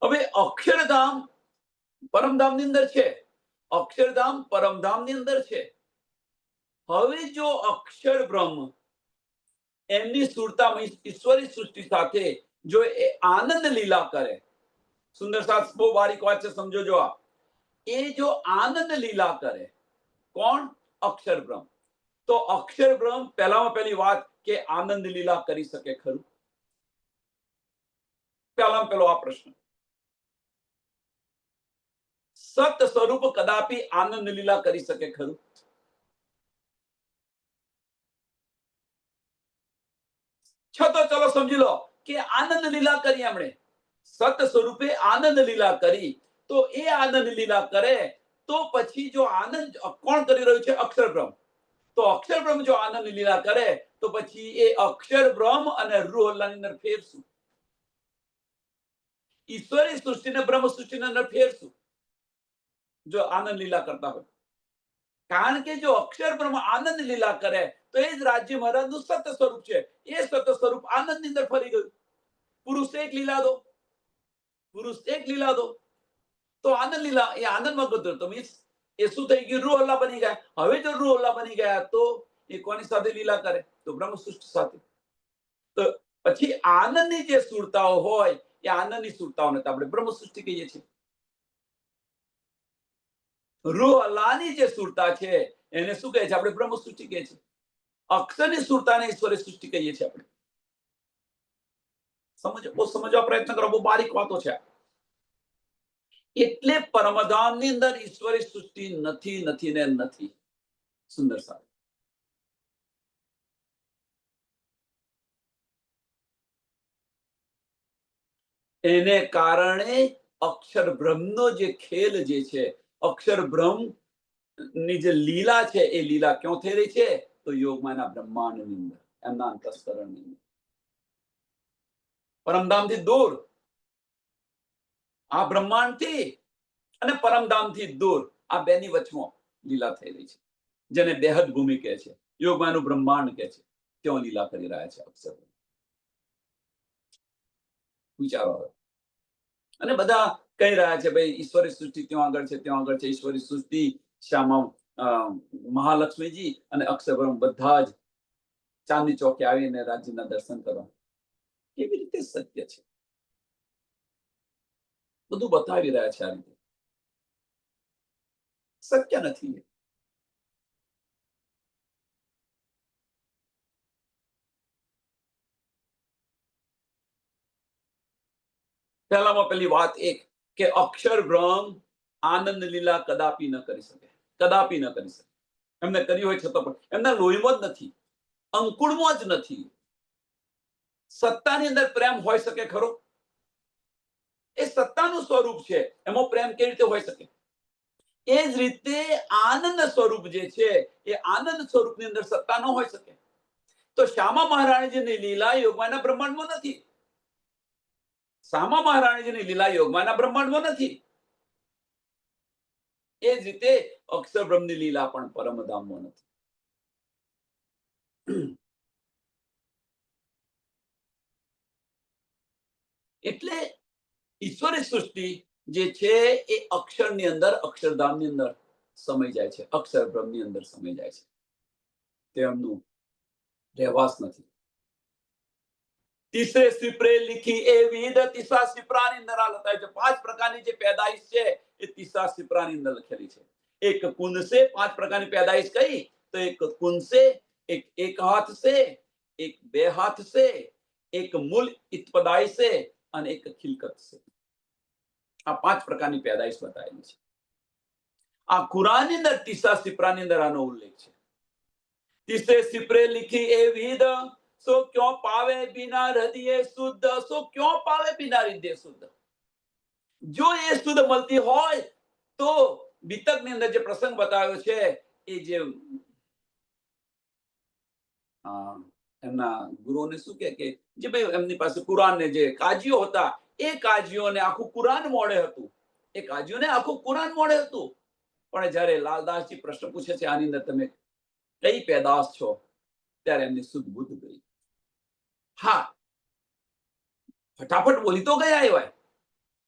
હવે અક્ષરધામ પરમધામની અંદર છે, અક્ષરધામ પરમધામની અંદર છે. હવે જો અક્ષર બ્રહ્મ એમની સુરતામાં ઈશ્વરી સૃષ્ટિ સાથે જો એ આનંદ લીલા કરે, સુંદર સાથ બહુ બારીક વાત છે, સમજો જો આ, એ જો આનંદ લીલા કરે, કોણ? અક્ષર બ્રહ્મ. તો અક્ષર બ્રહ્મ પહેલામાં પહેલી વાત કે આનંદ લીલા કરી શકે ખરું? પહેલામાં પહેલો આ પ્રશ્ન. સત સ્વરૂપ કદાપી આનંદ લીલા કરી શકે ખરું? તો ચલો સમજી લો કે આનંદ લીલા કરી એમણે, સત સ્વરૂપે આનંદ લીલા કરી. તો એ આનંદ લીલા કરે તો પછી જો આનંદ કોણ કરી રહ્યું છે? અક્ષર બ્રહ્મ. તો અક્ષર બ્રહ્મ જો આનંદ લીલા કરે તો પછી એ અક્ષર બ્રહ્મ અને રૂહ અલ્લાહની અંદર ફેર શું? ઈશ્વરી સૃષ્ટિને બ્રહ્મ સૃષ્ટિની અંદર ફેર શું જો આનંદ લીલા કરતા હોય? કારણ કે જો અક્ષર બ્રહ્મ આનંદ લીલા કરે તો એ જ રાજ્ય મહારાજનું સત સ્વરૂપ છે. એ સત સ્વરૂપ આનંદની અંદર ફરી ગયું. પુરુષ એક લીલા દો, પુરુષ એક લીલા દો, તો આનંદ લીલા એ આનંદમાં ગયો. તો મીન્સ એ શું થઈ ગયું? રૂહ અલ્લાહ બની ગયા. હવે જો રૂહ અલ્લાહ બની ગયા તો એ કોની સાથે લીલા કરે? તો બ્રહ્મ સૃષ્ટિ સાથે. તો પછી આનંદની જે સુરતાઓ હોય એ આનંદની સુરતાઓને આપણે બ્રહ્મ સૃષ્ટિ કહીએ છીએ. રૂહ અલ્લાહની જે સુરતા છે એને શું કહે છે? આપણે બ્રહ્મ સૃષ્ટિ કહીએ છીએ. અક્ષરની સુરતાને ઈશ્વરી સૃષ્ટિ કહીએ છીએ આપણે. સમજવા પ્રયત્ન કરો, બહુ બારીક વાતો છે. એટલે પરમધામની અંદર ઈશ્વરી સૃષ્ટિ નથી, નથી ને નથી. સુંદર સાહેબ, એને કારણે અક્ષર બ્રહ્મનો જે ખેલ જે છે, અક્ષર બ્રહ્મ ની જે લીલા છે એ લીલા ક્યાં થઈ રહી છે? તો યોગમાના બ્રહ્માંડની અંદર, એમના અંતસ્કરણની અંદર, પરમધામથી દૂર, આ બ્રહ્માંડથી અને પરમધામથી દૂર, આ બેની વચમાં લીલા થઈ રહી છે, જેને બેહદ ભૂમિ કહે છે, યોગમાનું બ્રહ્માંડ કહે છે. ત્યાં લીલા કરી રહ્યા છે અક્ષર. વિચારો હવે. અને બધા કહી રહ્યા છે ભાઈ ઈશ્વરી સૃષ્ટિ ત્યાં આગળ છે, ત્યાં આગળ છે. ઈશ્વરી સૃષ્ટિ શ્યામા મહાલક્ષ્મીજી અને અક્ષરબ્રહ્મ બધા જ ચાંદની ચોકે આવીને રાજ્યના દર્શન કરવા. કેવી રીતે શક્ય છે? બધું બતાવી રહ્યા છે આ રીતે. શક્ય નથી. પહેલામાં પહેલી વાત એક કે અક્ષર બ્રહ્મ આનંદ લીલા કદાપી ન કરી શકે, કદાપી ન કરી શકે. એમને કરી હોય છતાં પણ એમના લોહીમાં જ નથી, અંકુળમાં જ નથી. સત્તાની અંદર પ્રેમ હોઈ શકે ખરો? એ સત્તાનું સ્વરૂપ છે, એમાં પ્રેમ કેવી રીતે હોઈ શકે? એ જ રીતે આનંદ સ્વરૂપ જે છે એ આનંદ સ્વરૂપની અંદર સત્તા ન હોઈ શકે. તો શ્યામા મહારાણીજીની લીલા યોગમાના બ્રહ્માંડમાં નથી. શ્યામા મહારાણીજીની લીલા યોગમાના બ્રહ્માંડમાં નથી. એ જ રીતે અક્ષર બ્રહ્મની લીલા પણ પરમધામમાં નથી. એટલે ઈશ્વરી સૃષ્ટિ જે છે એ અક્ષરની અંદર, અક્ષરધામની અંદર સમય જાય છે, અક્ષર બ્રહ્મની અંદર સમય જાય છે. તેમનું રહેવાસ નથી. તીસરે સિપરે લીખી એ વિધ તીસરા સિપરાની અંદર આ લખાય છે. 5 પ્રકારની જે પેદાઈશ છે એ તીસરા સિપરાની અંદર લખેલી છે. એક કુંદ સે 5 પ્રકારની પેદાઈશ કઈ? તો એક કુંદ સે, એક હાથ સે, એક બે હાથ સે, એક મૂલ ઇત્પદાઈ સે અને એક ખિલકત સે. આ 5 પ્રકારની પેદાઈશ બતાવેલી છે. આ કુરાનની અંદર તીસરા સિપરાની અંદર આનો ઉલ્લેખ છે. તીસરે સિપરે લીખી એ વિધ સો ક્यों પાવે બિના હૃદય શુદ્ધ, સો ક્यों પાવે બિના હૃદય શુદ્ધ. જો એ શુદ્ધ મળતી હોય તો બીતકની અંદર જે પ્રસંગ બતાવ્યો છે એ જે એમના ગુરુઓને શું કે જે ભાઈ એમની પાસે કુરાનને જે કાજીઓ હતા એ કાજીઓને આખું કુરાન મોડે હતું. એ કાજીઓને આખું કુરાન મોડે હતું. પણ જ્યારે લાલદાસજી પ્રશ્ન પૂછે છે આની અંદર તમે કઈ પેદાશ છો, ત્યારે એમની શુદ્ધ બુદ્ધ ગઈ. હા, ફટાફટ બોલી તો ગયા એવા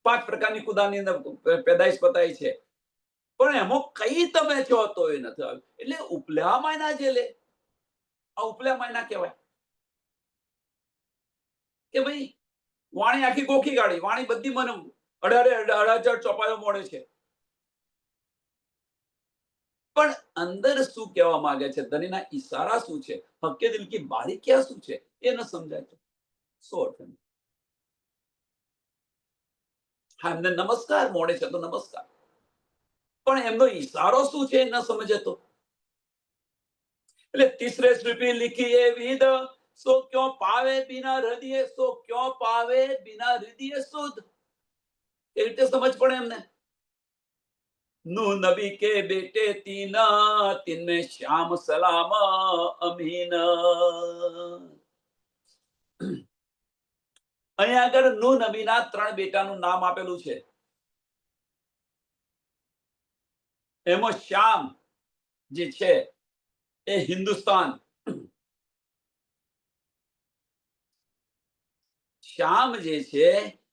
5 પ્રકારની ખુદાની અંદર પેદાઈશ બતાવી છે, પણ એમાં કઈ તમે છો તો એ નથી આવ્યું. એટલે ઉપલા માયના જે લે, આ ઉપલા માયના કહેવાય કે ભાઈ વાણી આખી ગોખી કાઢી, વાણી બધી મને અડાજડ ચોપાયો મોડે છે, પણ અંદર શું કહેવા માંગે છે, ધણીના ઈશારા શું છે, હક્કે દિલ કી બારીકિયા શું છે, એ ન સમજાય તો શું અર્થ એનો? હા, એમને નમસ્કાર મોડે છે તો નમસ્કાર, પણ એમનો ઈશારો શું છે ન સમજે તો. એટલે તીસરે શ્રુતિ લીખી એ વિદ, સો ક્યો પાવે બિના હૃદય, સો ક્યો પાવે બિના હૃદય સુધ. એ રીતે સમજ પડે એમને. नूह नबी के बेटे तीना, तिनमें श्याम सलाम अमीन. અહીંયા આગળ નૂહ નબીના 3 બેટાનું નામ આપેલું છે. એમાં શ્યામ જે છે એ હિન્દુસ્તાન, શ્યામ જે છે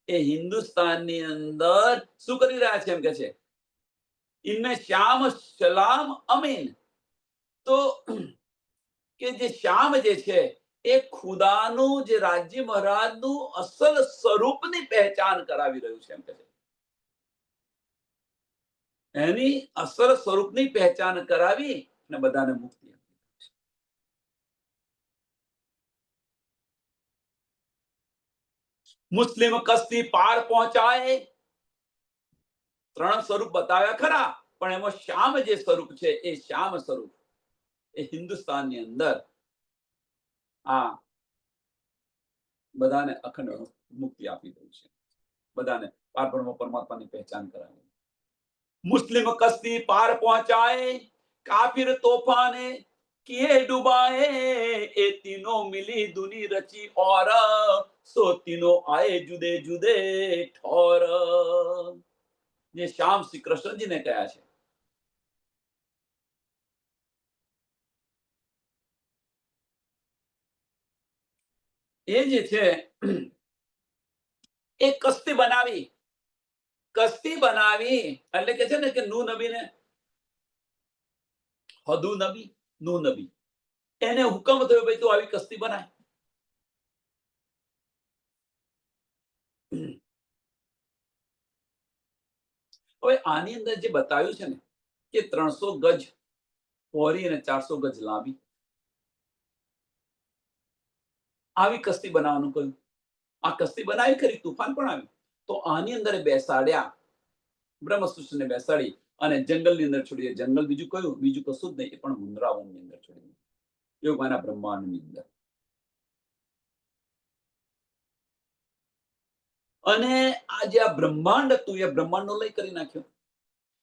એ હિન્દુસ્તાનની અંદર શું કરી રહ્યા છે એમ કે છે, ઇનમે શ્યામ સલામ અમીન. તો કે જે શ્યામ જે છે એ ખુદાનું, જે રાજ્ય મહારાજનું અસલ સ્વરૂપની પહેચાન કરાવી રહ્યું છે એમ કે છે. એની અસલ સ્વરૂપની પહેચાન કરાવી અને બધાને મુક્તિ આપી. મુસ્લિમ કસ્તી પાર પહોંચાય, 3 સ્વરૂપ બતાવ્યા ખરા, પણ એમાં શ્યામ જે સ્વરૂપ છે એ શ્યામ સ્વરૂપ એ હિન્દુસ્તાનની અંદર આ બધાને અખંડ મુક્તિ આપી દઉં છે, બધાને પારબ્રહ્મ પરમાત્માની પહેચાન કરાવી. मुस्लिम कश्ती पार पहुंचाए, काफिर तूफाने किए डुबाए, ये तीनों मिली दुनी रची और, सो तीनों आए जुदे जुदे ठोर. ये श्याम श्री कृष्णजी ने कहा છે. એ જે છે એ કસ્તી બનાવી, કસ્તી બનાવી એટલે કે છે ને કે નૂહ નબીને, હદુ નબી, નૂહ નબી, એને હુકમ થયો ભાઈ તું આવી કસ્તી બનાય. હવે આની અંદર જે બતાવ્યું છે ને કે 300 ગજ પહોળી અને 400 ગજ લાંબી આવી કસ્તી બનાવવાનું કહ્યું. આ કસ્તી બનાવી ખરી, તુફાન પણ આવ્યું, તો આની અંદર બેસાડ્યા, બ્રહ્મસૂત્રને બેસાડી અને જંગલની અંદર છોડી. જંગલ બીજું કયું? બીજું કશું જ નહીં, એ પણ વૃંદાવનની અંદર છોડી, યોગમાના બ્રહ્માંડની અંદર. અને આ જે આ બ્રહ્માંડ હતું એ બ્રહ્માંડનો લય કરી નાખ્યો.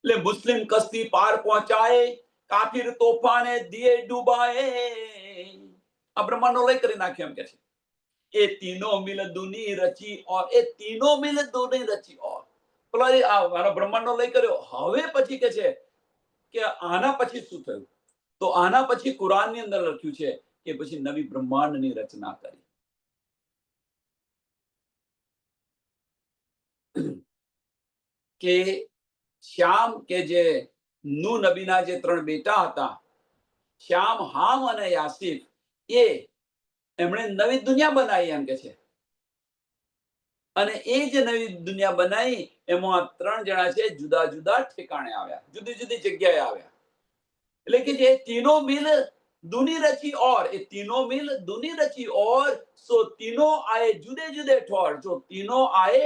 એટલે મુસ્લિમ કસ્તી પાર પહોંચાए, કાફિર તોફાને દિए डुबाए. આ બ્રહ્માંડનો લય કરી નાખ્યો એમ કે છે. એ तीनों मिल दुनी रची और, એ तीनों मिल दुनी रची और. પેલા આ બ્રહ્માંડનો લય કર્યો. હવે પછી કે છે કે આના પછી શું થયું? તો આના પછી કુરાનની અંદર લખ્યું છે કે પછી નવી બ્રહ્માંડની રચના કરી. કે શ્યામ કે જે નૂહ નબીના જે 3 બેટા હતા, શ્યામ, હામ અને યાસીફ, એ એમણે નવી દુનિયા બનાવી એમ કે છે. અને એ જે નવી દુનિયા બનાવી એમાં 3 જણા છે જુદા જુદા ઠેકાણે આવ્યા, જુદી જુદી જગ્યાએ આવ્યા. એટલે કે જે तीनों मिल दुनी रची और, ये तीनों मिल दुनी रची और, सो तीनों आए जुदे जुदे ठोर. जो तीनों आए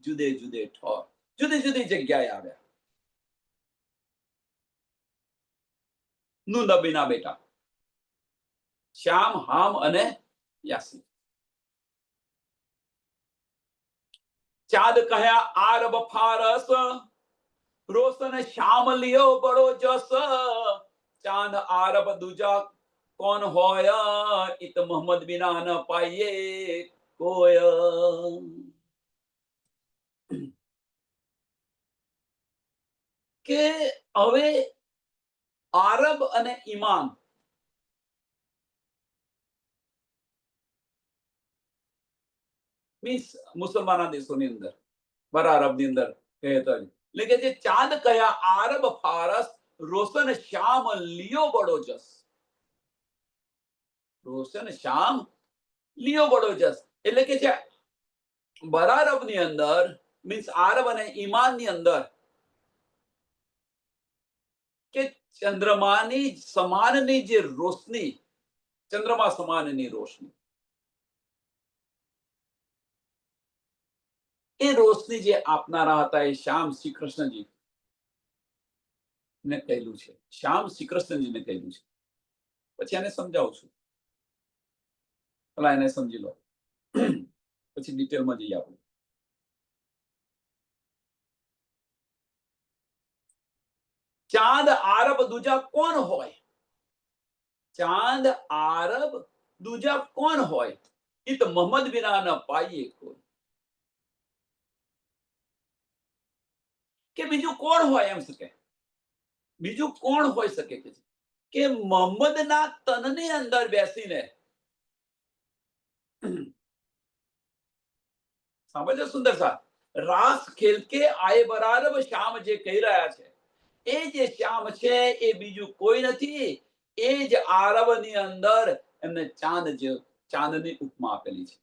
जुदे जुदे ठोर, જુદી જુદી જગ્યાએ આવ્યા. નૂહ નબીના બેટા શ્યામ, હામ અને યાસીન. ચાંદ કહ્યા આરબ ફારસ, રોશન શ્યામ લિયો બડો જસ. ચાંદ આરબ દૂજા કોણ હોય, इत મોહમ્મદ બિના ન પાઈએ કોય. કે હવે આરબ અને ઈમાન, મીન્સ મુસલમાના દેશોની અંદર, બરા અરબની અંદર કહે તો એટલે કે જે ચાંદ કયા આરબ ફારસ રોશન શ્યામ લિયો બડો જસ. રોશન શ્યામ લિયો બડો જસ એટલે કે જે બરારબની અંદર મીન્સ આરબ અને ઈમાનની અંદર કે ચંદ્રમાની સમાનની જે રોશની, ચંદ્રમા સમાનની રોશની, એ રોશની જે આપનારા હતા એ શ્યામ શ્રી કૃષ્ણજી ને કહેલું છે. શ્યામ શ્રી કૃષ્ણજીને કહેલું છે. પછી એને સમજાવું છું. પેલા એને સમજી લો પછી ડિટેલમાં જઈએ આપણે. ચાંદ આરબ દૂજા કોણ હોય? ચાંદ આરબ દૂજા કોણ હોય? ઈ તો મોહમ્મદ વિના ન પાઈએ કોઈ. કે બીજું કોણ હોય એમ શકે? બીજું કોણ હોઈ શકે કે મોહમ્મદના તનની અંદર બેસીને સાંભળજો સુંદર સાહેબ, રાસ ખેલ કે આય બરારબ શ્યામ જે કહી રહ્યા છે, એ જે શ્યામ છે એ બીજું કોઈ નથી. એ જ આરબની અંદર એમને ચાંદની ઉપમા આપેલી છે.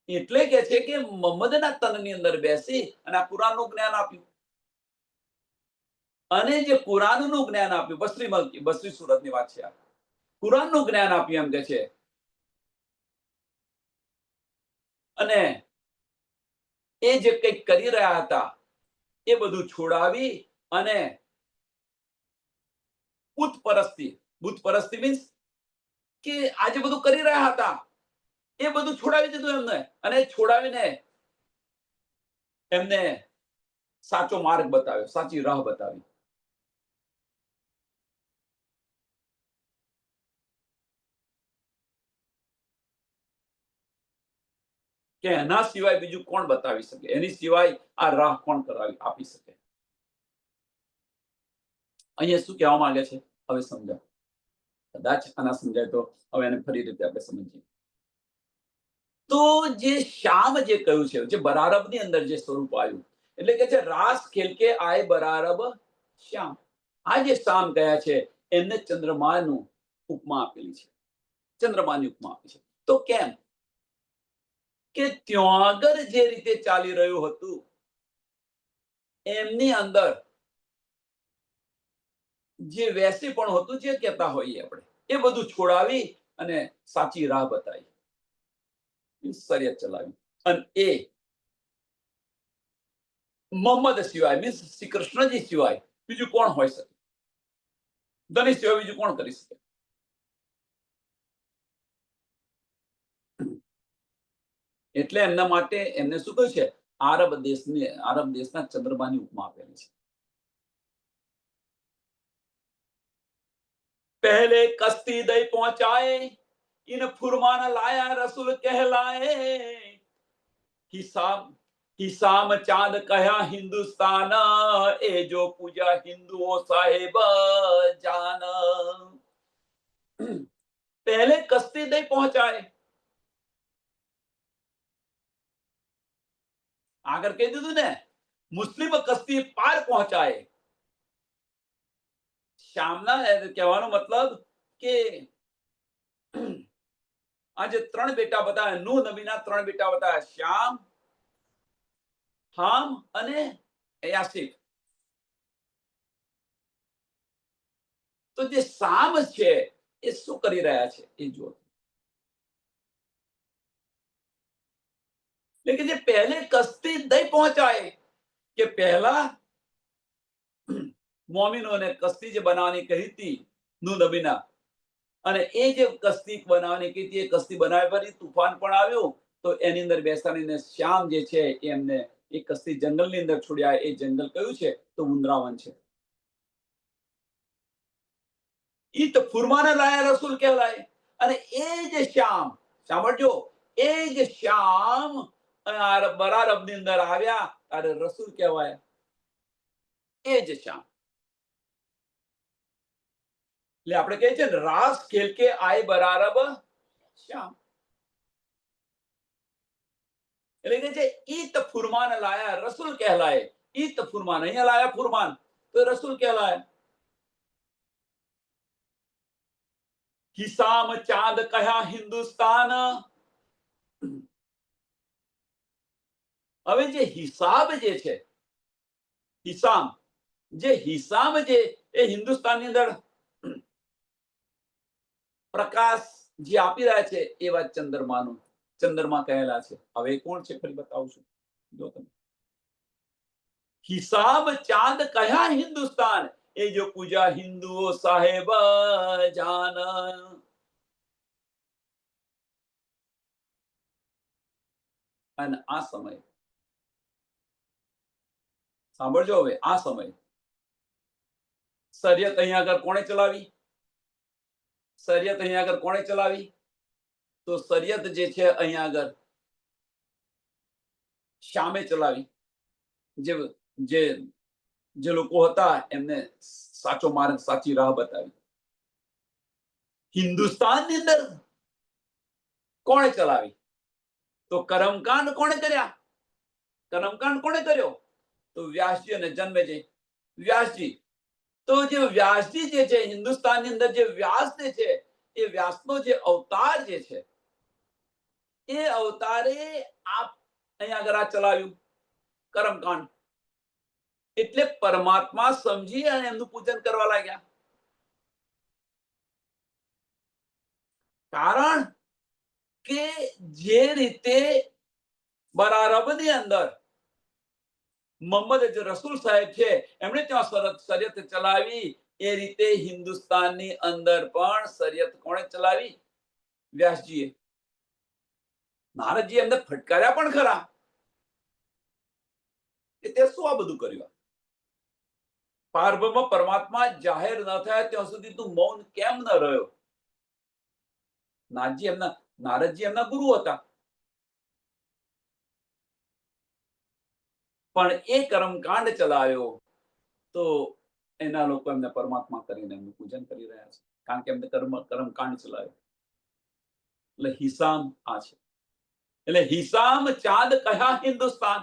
એટલે કે છે કે મોહમ્મદના તનની અંદર બેસી અને આ કુરાનનું જ્ઞાન આપ્યું. અને જે કુરાનનું જ્ઞાન આપ્યું, બસરી સુરતની વાત છે આ. કુરાનનું જ્ઞાન આપ્યું એમ કે છે. અને એ જે કંઈક કરી રહ્યા હતા એ બધું છોડાવી અને બુત પરસ્તી મીન્સ કે આજે બધું કરી રહ્યા હતા એ બધું છોડાવી દીધું એમને. અને છોડાવીને એમને સાચો માર્ગ બતાવ્યો, સાચી રાહ બતાવી. કે એના સિવાય બીજું કોણ બતાવી શકે? એની સિવાય આ રાહ કોણ આપી શકે? અહીંયા શું કહેવા માંગે છે હવે સમજાવ. કદાચ આના સમજાય તો હવે એને ફરી રીતે આપણે સમજીએ. તો જે શ્યામ જે કહ્યું છે, જે બરારબની અંદર જે સ્વરૂપ આવ્યું, એટલે કે છે રાસ ખેલ કે આય બરારબ શ્યામ. આ જે શ્યામ કયા છે એમને ચંદ્રમાનું ઉપમા આપેલી છે. ચંદ્રમાની ઉપમા આપી છે. તો કેમ? કે ત્યાં આગળ જે રીતે ચાલી રહ્યું હતું એમની અંદર જે વેસી પણ હતું, જે કહેતા હોઈએ આપણે, એ બધું છોડાવી અને સાચી રાહ બતાવી, શરિયત ચલાવી. અને એ મોહમ્મદ સિવાય મીન્સ શ્રી કૃષ્ણજી સિવાય બીજું કોણ હોઈ શકે? ધની સિવાય બીજું કોણ કરી શકે? એટલે એમના માટે એમને શું કહ્યું છે? આરબ દેશના ચંદ્રમાની ઉપમા આપેલી છે. पहले कश्ती दई पहुंचाए इन फुरमान लाया रसूल कहलाए हिसाम चांद कहा हिंदुस्तान ए जो पूजा हिंदुओं साहेब जान पहले कश्ती दई पहुंचाए આગળ કહી દીધું ને, મુસ્લિમ કસ્તી પાર પહોંચાય. શ્યામના કહેવાનો મતલબ કે આ જે ત્રણ બેટા બતાવ્યા, નૂહ નબીના ત્રણ બેટા બતાવ્યા, શ્યામ, હામ અને યાસીફ. તો જે સામ છે એ શું કરી રહ્યા છે એ જુઓ. लेकिन જે પહેલે કસ્તી દઈ પહોંચાય કે પહેલા મોમિનોને કસ્તી જે બનાવવાની કહી હતી નૂહ નબીના, અને એ જે કસ્તી બનાવવાની કહી હતી એ કસ્તી બનાવી ફરી તુફાન પણ આવ્યું તો એની અંદર બેસાડીને શ્યામ જે છે એ એમને એ કસ્તી જંગલની અંદર છોડ્યા. એ જંગલ કયું છે? તો વૃંદાવન છે. ઈ તો ફુરમાને લાયા રસૂલ કહેવાય. અને એ જે શ્યામ, સાંભળજો, એ જે શ્યામ બરારબની અંદર આવ્યા ત્યારે રસૂલ કહેવાય. એ જ શ્યામ. એટલે આપણે કહીએ છીએ ને, રાસ ખેલ કે આય બરારબ શ્યામ. એટલે કે છે ઈત ફુરમાન લાયા રસૂલ કહેલાય. ઈત ફુરમાન, અહીંયા લાયા ફુરમાન તો રસૂલ કહેલાય. હિસામ ચાંદ કહ્યા હિન્દુસ્તાન. હવે જે હિસાબ જે છે, હિસામ જે હિસામ જે એ હિન્દુસ્તાનની અંદર પ્રકાશ જે આપી રહ્યા છે એવા ચંદ્રમા કહેલા છે. હવે કોણ છે ફરી બતાવું છું. જો તમે હિસાબ ચાંદ કયા હિન્દુસ્તાન, એ જો પૂજા હિન્દુઓ સાહેબ જાન. અને આ સમય સાંભળજો, હવે આ સમય શરિયત અહીંયા આગળ કોણે ચલાવી? શરિયત અહીંયા આગળ કોણે ચલાવી? તો શરિયત જે છે અહીંયા આગળ શામે ચલાવી. જે જે જે લોકો હતા એમને સાચો માર્ગ, સાચી રાહ બતાવી. હિન્દુસ્તાનની અંદર કોણે ચલાવી? તો કર્મકાંડ કોણે કર્યા? કર્મકાંડ કોણે કર્યો? તો વ્યાસજી અને જન્મેજય. વ્યાસજી. તો જે વ્યાસજી જે છે હિન્દુસ્તાનની અંદર, જે વ્યાસ જે છે એ વ્યાસનો જે અવતાર જે છે એ અવતારે અહીંયા આગળ આ ચલાવ્યું કર્મકાંડ. એટલે પરમાત્મા સમજી અને એમનું પૂજન કરવા લાગ્યા. કારણ કે જે રીતે બરારબની અંદર મોહમ્મદ જે રસૂલ સાહેબ છે એમણે ત્યાં શરિયત ચલાવી, એ રીતે હિન્દુસ્તાનની અંદર પણ શરિયત કોણે ચલાવી? વ્યાસજીએ. નારદજી એમને ફટકાર્યા પણ ખરા કે તે શું આ બધું કર્યું? પારબ્રહ્મ પરમાત્મા જાહેર ન થાય ત્યાં સુધી તું મૌન કેમ ન રહ્યો? નારદજી એમના ગુરુ હતા. પણ એ કર્મકાંડ ચલાવ્યો તો એના લોકો એમને પરમાત્મા કરીને એમનું પૂજન કરી રહ્યા છે, કારણ કે એમને કર્મકાંડ ચલાવ્યો. એટલે હિસામ આ છે. એટલે હિસામ ચાંદ કયા હિન્દુસ્તાન.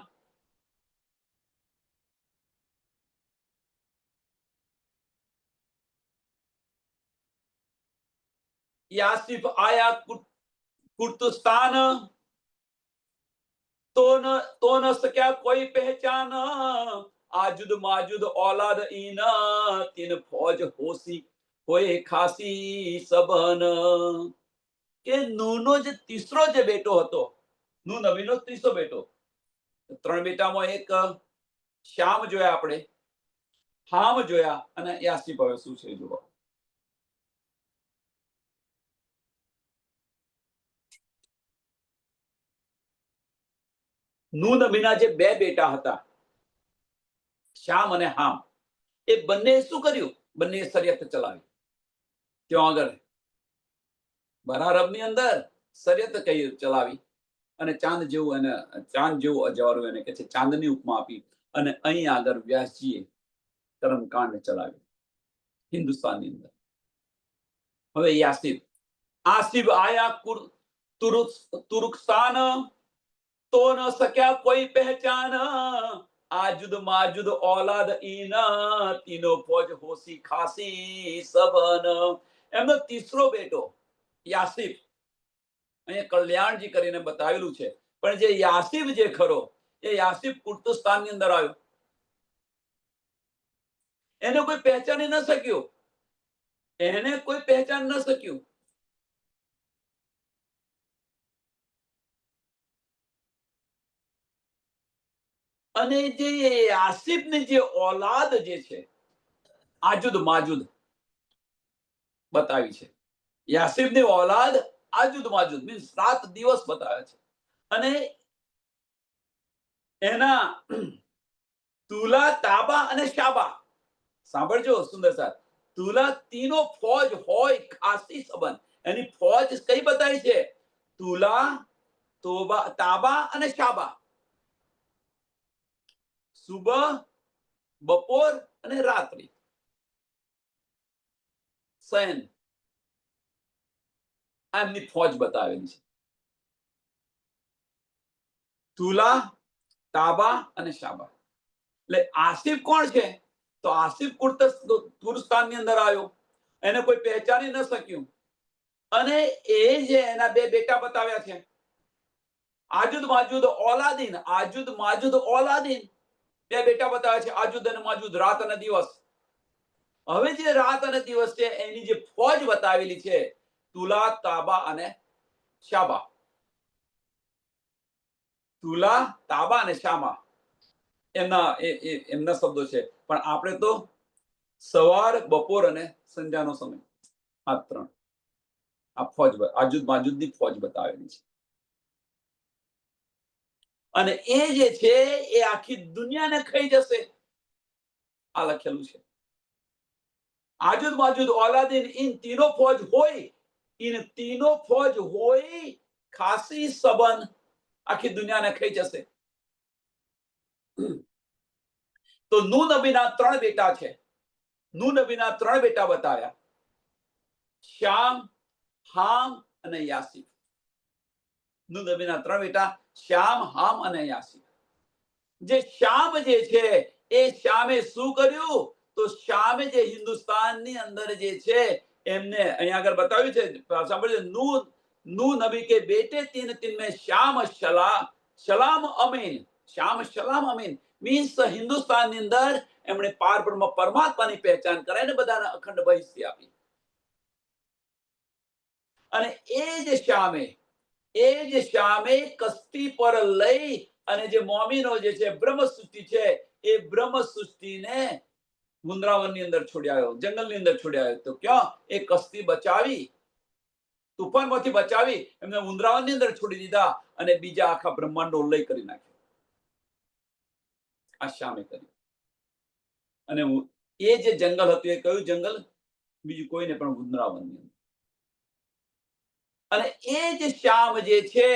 यासिफ आया कुर्तुस्तान, तो न सका कोई पहचान. आजुद माजुद औलाद इन, तीन फौज होसी होए खासी सबन. કે નૂનો જે તીસરો જે બેટો હતો, નૂ નબીનો ત્રીસો બેટો. ત્રણ બેટામાં એક શ્યામ જોયા આપણે, હામ જોયા અને યાસિફ. હવે શું છે જોવા. નૂ નબીના જે બે બેટા હતા, શ્યામ અને હામ, એ બંને શું કર્યું? બંને શરિયત ચલાવી. ત્યાં આગળ બરારબની અંદર શરિયત કઈ ચલાવી અને ચાંદ જેવું અજવાળું એને કહે છે, ચાંદની ઉપમા આપી. અને અહીં આગળ વ્યાસજીએ કર્મકાંડ ચલાવ્યું હિન્દુસ્તાનની અંદર. હવે યાસિફ. આસિફ આયા તુરુકસ્તાન, તો ન સક્યા કોઈ પહેચાન. आजुद माजुद औलाद इन, तीनो फौज होसी खासी सबन. એમનો તીસરો બેટો યાસિફ, અહીંયા કલ્યાણજી કરીને બતાવેલું છે, પણ જે યાસિફ જે ખરો એ યાસિફ કુર્તુસ્તાનની અંદર આવ્યો. એને કોઈ પહેચાની ન શક્યું. એને કોઈ પહેચાન ન શક્યું. અને જે આસિફની જે ઓલાદ જે છે આજુદ માજુદ બતાવી છે. યાસિફની ઓલાદ આજુદ માજુદ મીન્સ રાત દિવસ બતાવે છે. અને એના તુલા, તાબા અને શાબા. સાંભળજો સુંદર સાહેબ, તુલા તીનો ફૌજ હોય ખાસી સંબંધ. એની ફૌજ કઈ બતાવી છે? તુલા, તાબા અને શાબા. સુબહ, બપોર અને રાત્રિ. સૈન એમની ફૌજ બતાવેલી છે. તુલા, તાબા અને શાબા. એટલે આસિફ કોણ છે? તો આસિફ તુર્કસ્તાનની અંદર આવ્યો, એને કોઈ પહેચાની ન શક્યું, અને એ જે એના બે બેટા બતાવ્યા છે, આજુદ માજુદ ઓલાદીન, આજુદ માજુદ ઓલાદીન, બે બેટા બતાવ્યા છે, આજુદ અને માજુદ, રાત અને દિવસ. હવે જે રાત અને દિવસ છે એની જે ફોજ બતાવેલી છે, તુલા, તાબા અને શાબા. તુલા, તાબા અને શામા એમના શબ્દો છે. પણ આપણે તો સવાર, બપોર અને સંધ્યાનો સમય, આ ત્રણ, આ ફોજ આજુદ માજુદની ફોજ બતાવેલી છે. અને એ જે છે એ આખી દુનિયાને ખાઈ જશે, આ લખેલું છે. આજુદ માજુદ औलादीन इन तीनों फौज होई, इन तीनों फौज होई खासी सबन, આખી દુનિયાને ખાઈ જશે. તો નૂ નબીના ત્રણ બેટા છે. નૂ નબીના ત્રણ બેટા બતાવ્યા, શ્યામ, હામ અને યાસીફ. નૂ નબીના ત્રણ બેટા શ્યામ, હામ અને યાસીફ. જે શ્યામ જે છે એ શ્યામે શું કર્યું? તો શ્યામે જે હિન્દુસ્તાનની અંદર જે છે એમને અહીંયા આગળ બતાવ્યું છે, સાંભળજો, નૂ નબી કે બેટે તીન તીન में श्याम सलाम अमीन, श्याम सलाम अमीन મીન્સ હિન્દુસ્તાનની અંદર એમણે પારબ્રહ્મ પરમાત્માની પહેચાન કરાઈને બધાને અખંડ બહિષ્ઠી આપી. અને એ જે શ્યામે કસ્તી પર લઈ અને જે મોમીનો જે છે બ્રહ્મ સૃષ્ટિ છે, એ બ્રહ્મ સૃષ્ટિને વૃંદાવનની અંદર છોડ્યાયો, જંગલની અંદર છોડ્યાયો. તો ક્યાં? એ કસ્તી બચાવી, તુફાનમાંથી બચાવી એમને વૃંદાવનની અંદર છોડી દીધા અને બીજા આખા બ્રહ્માંડનો ઉલ્લેખ કરી નાખ્યો. આ શ્યામે કર્યું. અને એ જે જંગલ હતું એ કયું જંગલ? બીજું કોઈને પણ વૃંદાવનની અંદર. અને એ જે શ્યામ જે છે,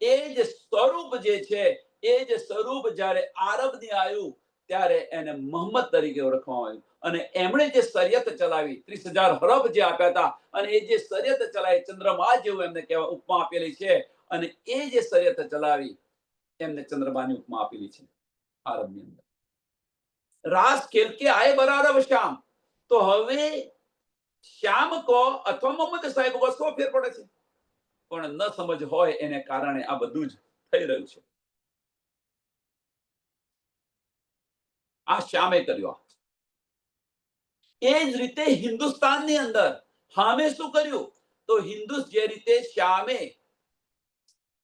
એ જે સ્વરૂપ જે છે, એ જે સ્વરૂપ જ્યારે આરબની આવ્યું ત્યારે એને મોહમ્મદ તરીકે ઓળખવામાં આવ્યું. અને એમણે જે શરિયત ચલાવી, 30,000 હરબ જે આપ્યા હતા, અને એ જે શરિયત ચલાવી, ચંદ્રમા જેવું એમને કહેવા ઉપમા આપેલી છે. અને એ જે શરિયત ચલાવી એમને ચંદ્રમાની ઉપમા આપેલી છે આરબની અંદર. રાસ ખેલ કે આય બરાબર શ્યામ. તો હવે શ્યામ કો અથવા મોહમ્મદ સાહેબ કો શું ફેર પડે છે? પણ ન સમજ હોય એને કારણે આ બધું જ થઈ રહ્યું છે. આ શ્યામે કર્યું. એ જ રીતે હિન્દુસ્તાનની અંદર હામે શું કર્યું? તો જે રીતે શ્યામે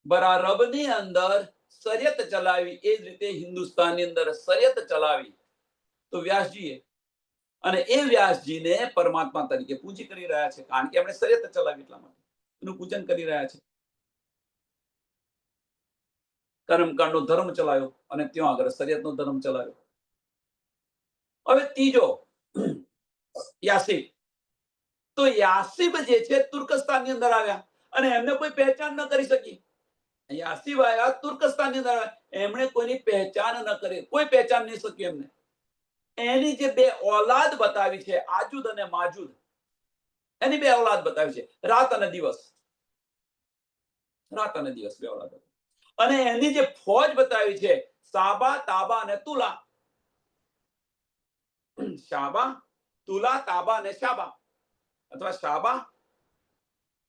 બરારબની અંદર શરિયત ચલાવી, એ જ રીતે હિન્દુસ્તાનની અંદર શરિયત ચલાવી. તો વ્યાસજીએ, અને એ વ્યાસજીને પરમાત્મા તરીકે પૂજી કરી રહ્યા છે, કારણ કે એમણે શરિયત ચલાવી, એટલા માટે એનું પૂજન કરી રહ્યા છે. કર્મકાંડનો ધર્મ ચલાવ્યો અને ત્યાં આગળ શરિયતનો ધર્મ ચલાવ્યો. હવે ત્રીજો યાસીફ. તો યાસીફ જે છે તુર્કસ્તાનની અંદર આવ્યા અને એમને કોઈ પહેચાન ન કરી શકી. યાસીફ આવ્યા તુર્કસ્તાનની અંદર, એમણે કોઈની પહેચાન ન કરી, કોઈ પહેચાન નહીં શકી એમને. એની જે બે ઓલાદ બતાવી છે, આજુદ અને માજુદ, એની બે ઓલાદ બતાવી છે, રાત અને દિવસ. રાત અને દિવસ બે ઓલાદ. અને એની જે ફોજ બતાવી છે, સાબા, તાબા અને તુલા. શાબા, તુલા, તાબા અને શાબા, અથવા શાબા,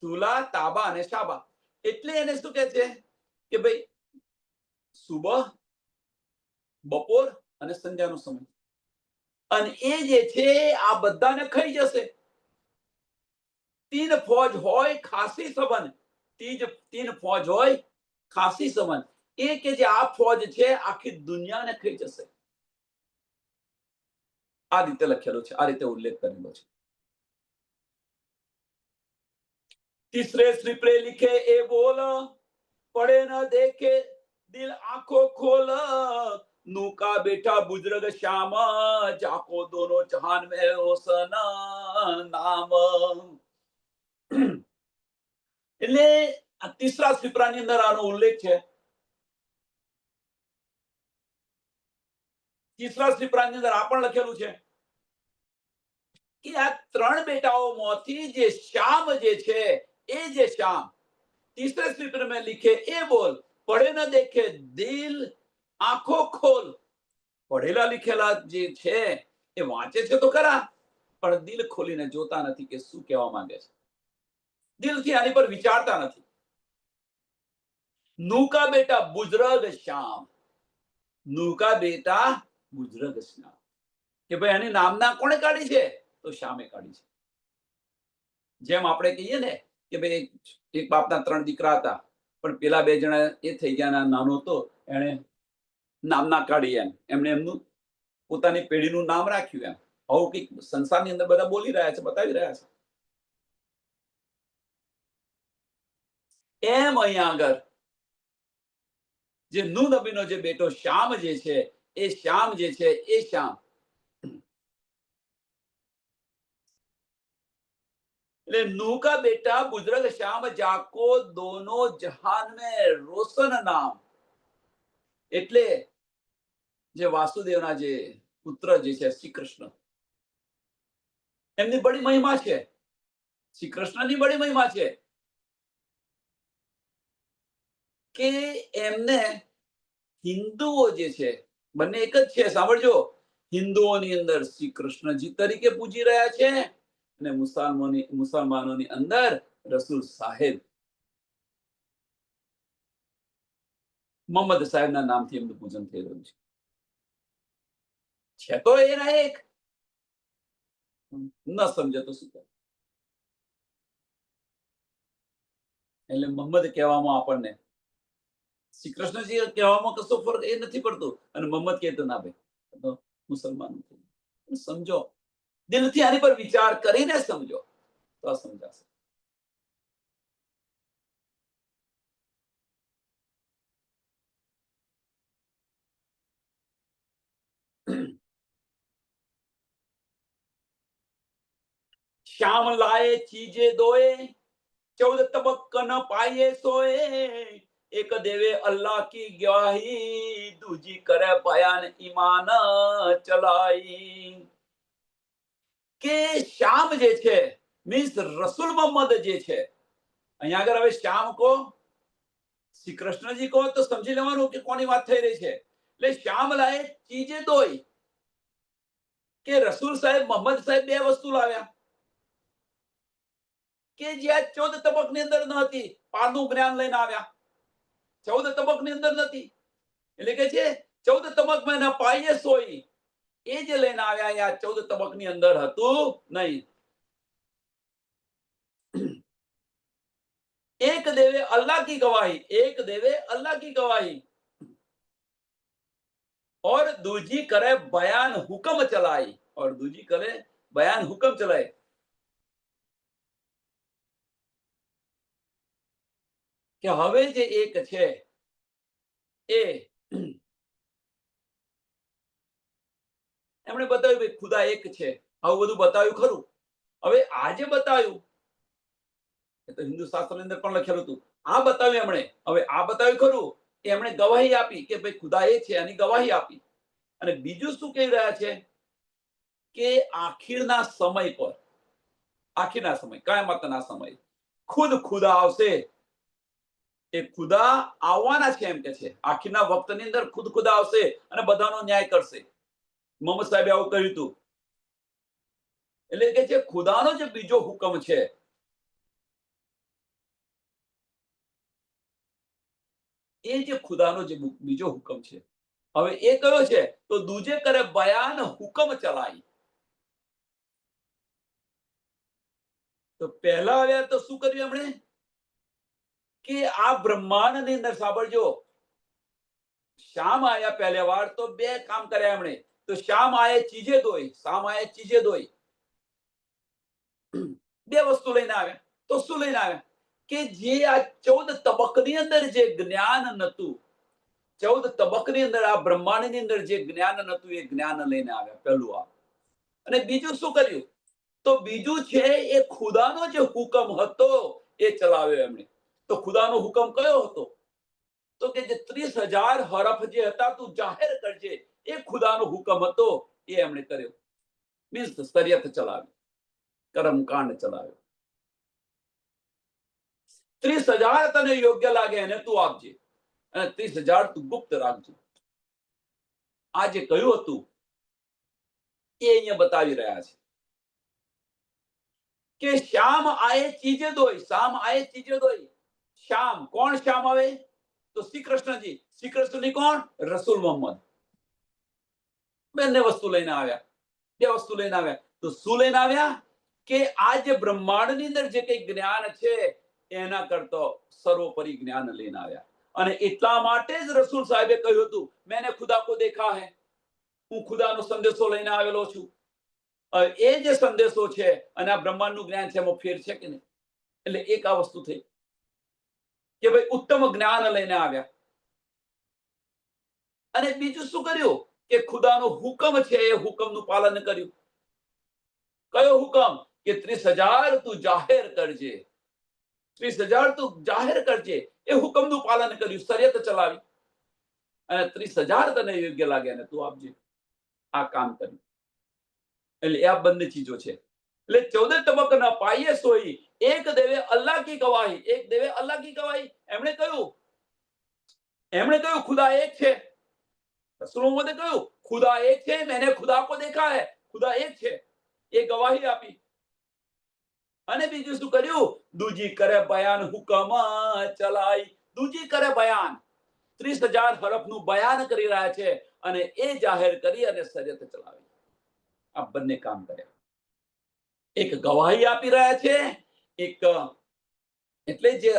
તુલા, તાબા અને શાબા. એટલે એને શું કહે છે કે ભાઈ સુબહ, બપોર અને સંધ્યાનો સમય. અને એ જે છે આ બધાને ખાઈ જશે. તીન ફોજ હોય ખાસી સંબંધ, તીન ફોજ હોય ખાસી સંબંધ. એ કે જે આ ફોજ છે આખી દુનિયાને ખાઈ જશે. આ રીતે લખેલું છે, આ રીતે ઉલ્લેખ કરેલો છે. तीसरे स्लिपरे लिखे ए बोल, पढ़े न देखे दिल आंखों खोल, नूका बेटा बुजुर्ग श्याम, जाको दोनों जहान में ओसन नाम. એટલે આ તીસરા સ્લિપરાની અંદર આનો ઉલ્લેખ છે. તીસરા સ્લિપરાની અંદર આ પણ લખેલું છે કે આ ત્રણ બેટાઓમાંથી જે શ્યામ જે છે, એ જે શ્યામ, तीसरे स्लिपर में लिखे ए बोल, પડે ન દેખે દિલ આંખો ખોલ. પડેલા લીખેલા જે છે એ વાંચે છે તો ખરા, પણ દિલ ખોલીને જોતા નથી કે શું કહેવા માંગે છે. દિલથી આની પર વિચારતા નથી. નૂકા બેટા બુજરગ શ્યામ. નૂકા બેટા બુજરગ શ્યામ, કે ભાઈ આની નામના કોણે કાઢી છે? તો શ્યામે કાઢી છે. જેમ આપણે કહીએ ને કે ભાઈ એક બાપના 3 દીકરા હતા, પણ પેલા 2 જણા એ થઈ ગયા, નાનો હતો, એને નામના કાઢી. એમણે એમનું પોતાની પેઢીનું નામ રાખ્યું. આવું કંઈક સંસારની અંદર બધા બોલી રહ્યા છે, બતાવી રહ્યા છે. એમ અહીંયા આગળ જે નૂહ નબીનો જે બેટો શ્યામ જે છે, એ શ્યામ જે છે, એ શ્યામ એટલે नूह का बेटा बुजुर्ग श्याम जाको दोनों जहान में रोशन नाम. એટલે જે વાસુદેવના જે પુત્ર જે છે શ્રી કૃષ્ણ, એમની બડી મહિમા છે. શ્રી કૃષ્ણની બડી મહિમા છે કે એમને હિન્દુઓ જે છે, બંને એક જ છે, સાંભળજો. હિન્દુઓની અંદર શ્રી કૃષ્ણજી તરીકે પૂજી રહ્યા છે અને મુસલમાનોની અંદર રસૂલ સાહેબ મોહમ્મદ સાહેબના નામથી એમનું પૂજન થઈ રહ્યું છે. તો એના એક ન સમજે તો શું કરે? એટલે મોહમ્મદ કહેવામાં આપણને, શ્રી કૃષ્ણજી કહેવામાં કશો ફરક એ નથી પડતો, અને મોહમ્મદ કહેતો ના ભાઈ તો મુસલમાન સમજો. દિલથી આની પર વિચાર કરીને સમજો તો સમજાશે. श्याम लाए चीजे दोए 14 तबक न पाए सोए. एक देवे अल्लाह की गवाही दूजी करे बयान ईमान चलाई. કે શ્યામ જે છે મીન્સ રસૂલ મોહમ્મદ જે છે, અહીંયા આગળ હવે શ્યામ કો શ્રી કૃષ્ણજી કો તો સમજી લેવાનું કે કોની વાત થઈ રહી છે. એટલે શ્યામ લાએ ચીજે દોઈ, કે રસૂલ સાહેબ મોહમ્મદ સાહેબ 2 વસ્તુ લાવ્યા કે જે આ 14 તબકની અંદર ન હતી. પારનું જ્ઞાન લઈને આવ્યા, 14 તબકની અંદર નથી. એટલે કે છે 14 તબકમાં ન પાઈએ સોઈ, એ જે લઈને આવ્યા આ 14 તબકની અંદર હતું નહીં. एक देवे अल्लाह की गवाही, एक देवे अल्लाह की गवाही, और दूजी करे बयान हुक्म चलाई, और दूजी करे बयान हुक्म चलाए. કે હવે જે એક છે એ એમણે બતાવ્યું કે ખુદા એક છે. આવું બધું બતાવ્યું ખરું. હવે આજે બતાવ્યું એ તો હિન્દુ શાસ્ત્રની અંદર પણ લખેલું હતું. આ બતાવ્યું એમણે. હવે આ બતાવ્યું ખરું, એમણે ગવાહી આપી કે ભાઈ ખુદા એ છે, આની ગવાહી આપી. અને બીજું શું કહી રહ્યા છે કે આખીરના સમય પર, આખીરના સમય, કયામતના સમય ખુદ ખુદા આવશે. એ ખુદા આવવાના છે એમ કે છે. આખીરના વખતની અંદર ખુદ ખુદા આવશે અને બધાનો ન્યાય કરશે. મોહમ્મદ સાહેબે આવું કહ્યું હતું. એટલે કે છે ખુદાનો જે બીજો હુકમ છે, એ જે ખુદાનો જે બીજો હુકમ છે, હવે એ કયો છે? તો દૂજે કરે બયાન હુકમ ચલાઈ. તો પહેલા આવ્યા તો શું કર્યું એમણે કે આ બ્રહ્માંડની અંદર, સાંભળજો, શ્યામ આયા પહેલી વાર તો 2 કામ કર્યા એમણે. તો શ્યામ આયે ચીજે દોઈ, શ્યામ આયે ચીજે દોઈ, 2 વસ્તુ લઈને આવ્યા. તો શું લઈને આવ્યા કે જે આ 14 તબકની અંદર જે જ્ઞાન નતું, 14 તબકની અંદર આ બ્રહ્માંડની અંદર જે જ્ઞાન નતું, એ જ્ઞાન લઈને આવ્યા. પહેલું આ. અને બીજું શું કર્યું? તો બીજું છે એ ખુદાનો જે હુકમ હતો એ ચલાવ્યો એમણે. તો ખુદાનો હુકમ કયો હતો? તો કે જે 30,000 હરફ જે હતા તું જાહેર કરજે, એ ખુદાનો હુકમ હતો, એ એમણે કર્યો. મીન્સ શરીયત ચલાવી, કર્મકાંડ ચલાવ્યો. 30,000 તને યોગ્ય લાગે એને તું આપજે, અને 30,000 તું ગુપ્ત રાખજો. આ જે કહ્યું હતું એ અહીંયા બતાવી રહ્યા છે કે શ્યામ આયે ચીજે દોય, શામ આયે ચીજે દોય. શ્યામ, કોણ શ્યામ આવે? તો શ્રી કૃષ્ણજી. શ્રી કૃષ્ણની કોણ? રસૂલ મોહમ્મદ. બંને વસ્તુ લઈને આવ્યા, બે વસ્તુ લઈને આવ્યા. તો શું લઈને આવ્યા? કે આ જે બ્રહ્માંડની અંદર જે કઈ જ્ઞાન છે એના કરતા સર્વોપરી જ્ઞાન લઈને આવ્યા. અને એટલા માટે જ રસૂલ સાહેબે કહ્યું હતું, મેને ખુદા કો દેખા હૈ, હું ખુદાનો સંદેશો લઈને આવેલો છું. એ જે સંદેશો છે અને આ બ્રહ્માંડનું જ્ઞાન છે એમાં ફેર છે કે નહીં? એટલે એક આ વસ્તુ થઈ કે ભાઈ ઉત્તમ જ્ઞાન લઈને આવ્યા. અને બીજું શું કર્યું? કે ખુદાનો હુકમ છે એ હુકમનું પાલન કર્યું. કયો હુકમ? કે 30,000 તું જાહેર કરજે, 30,000 તું જાહેર કરજે. એ હુકમનું પાલન કર્યું, શરીયત ચલાવી. અને 30,000 તને યોગ્ય લાગે અને તું આપજે. આ કામ કર્યું. એટલે આ બંને ચીજો છે. એટલે 14 તબક્કાના પાયે સોઈ એક દેવે અલ્લાહ કી ગવાહી, એક દેવે અલ્લાહ કી ગવાહી. એમણે કહ્યું ખુદા એક છે. રસૂલ મોહમ્મદે કહ્યું ખુદા એક છે, મેને ખુદા કો દેખા હૈ, ખુદા એક છે. એ ગવાહી આપી. અને બીજું શું કર્યું? દૂજી કરે બયાન હુકમ ચલાઈ. દૂજી કરે બયાન, 30,000 હરફનું બયાન કરી રહ્યા છે અને એ જાહેર કરી અને શરીયત ચલાવી. આ બંને કામ કર્યા. એક ગવાહી આપી રહ્યા છે, એક એટલે જે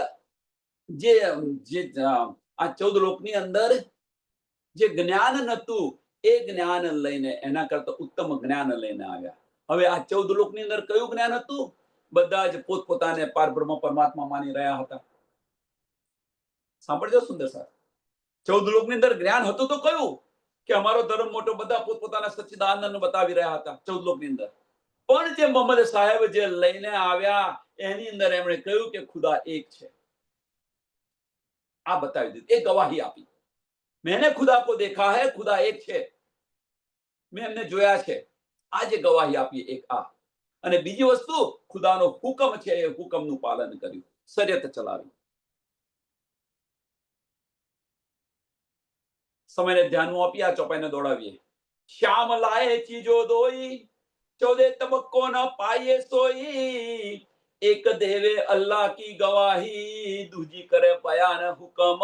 આ 14 લોકની અંદર જે જ્ઞાન નતું એ જ્ઞાન લઈને એના કરતા ઉત્તમ જ્ઞાન લઈને આવ્યા. હવે આ 14 લોકની અંદર કયું જ્ઞાન હતું? બધા જ પોતપોતાને પારબ્રહ્મ પરમાત્મા માની રહ્યા હતા. સાંભળજો સુંદર સાહેબ, 14 લોકની અંદર જ્ઞાન હતું તો કયું? કે અમારો ધર્મ મોટો. બધા પોતપોતાના સચ્ચિદાનંદ બતાવી રહ્યા હતા 14 લોકની અંદર. પણ જે મોહમ્મદ સાહેબ જે લઈને આવ્યા એની અંદર એમણે કહ્યું કે ખુદા એક છે. આ બતાવી દીધું, એ ગવાહી આપી. મેને ખુદા કો દેખા હૈ, ખુદા એક છે, મેં એમને જોયા છે. આ જે ગવાહી આપી એક આ. અને બીજી વસ્તુ ખુદાનો હુકમ છે એ હુકમનું પાલન કર્યું, શરીયત ચલાવી. સમયને ધ્યાનમાં આપી આ ચોપાઈને દોડાવીએ. શ્યામ લાયે ચીજો દોઈ, 14 તબક્કો ના પાયે સોઈ. એક દેવે અલ્લાહ કી ગવાહી, દૂજી કરે બયાન હુકમ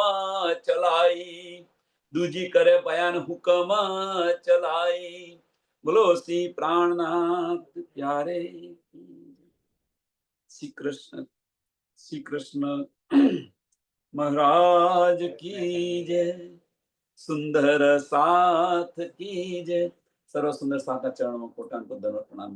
ચલાઈ. દૂજી કરે બયાન હુકમ ચલાઈ. બોલો શ્રી પ્રાણનાથ પ્યારે. શ્રી કૃષ્ણ મહારાજ કી જય. સુંદર સાથ કી જય. સર્વ સુંદર સાથના ચરણોમાં કોટાન પદ્ધતિ પ્રણામ.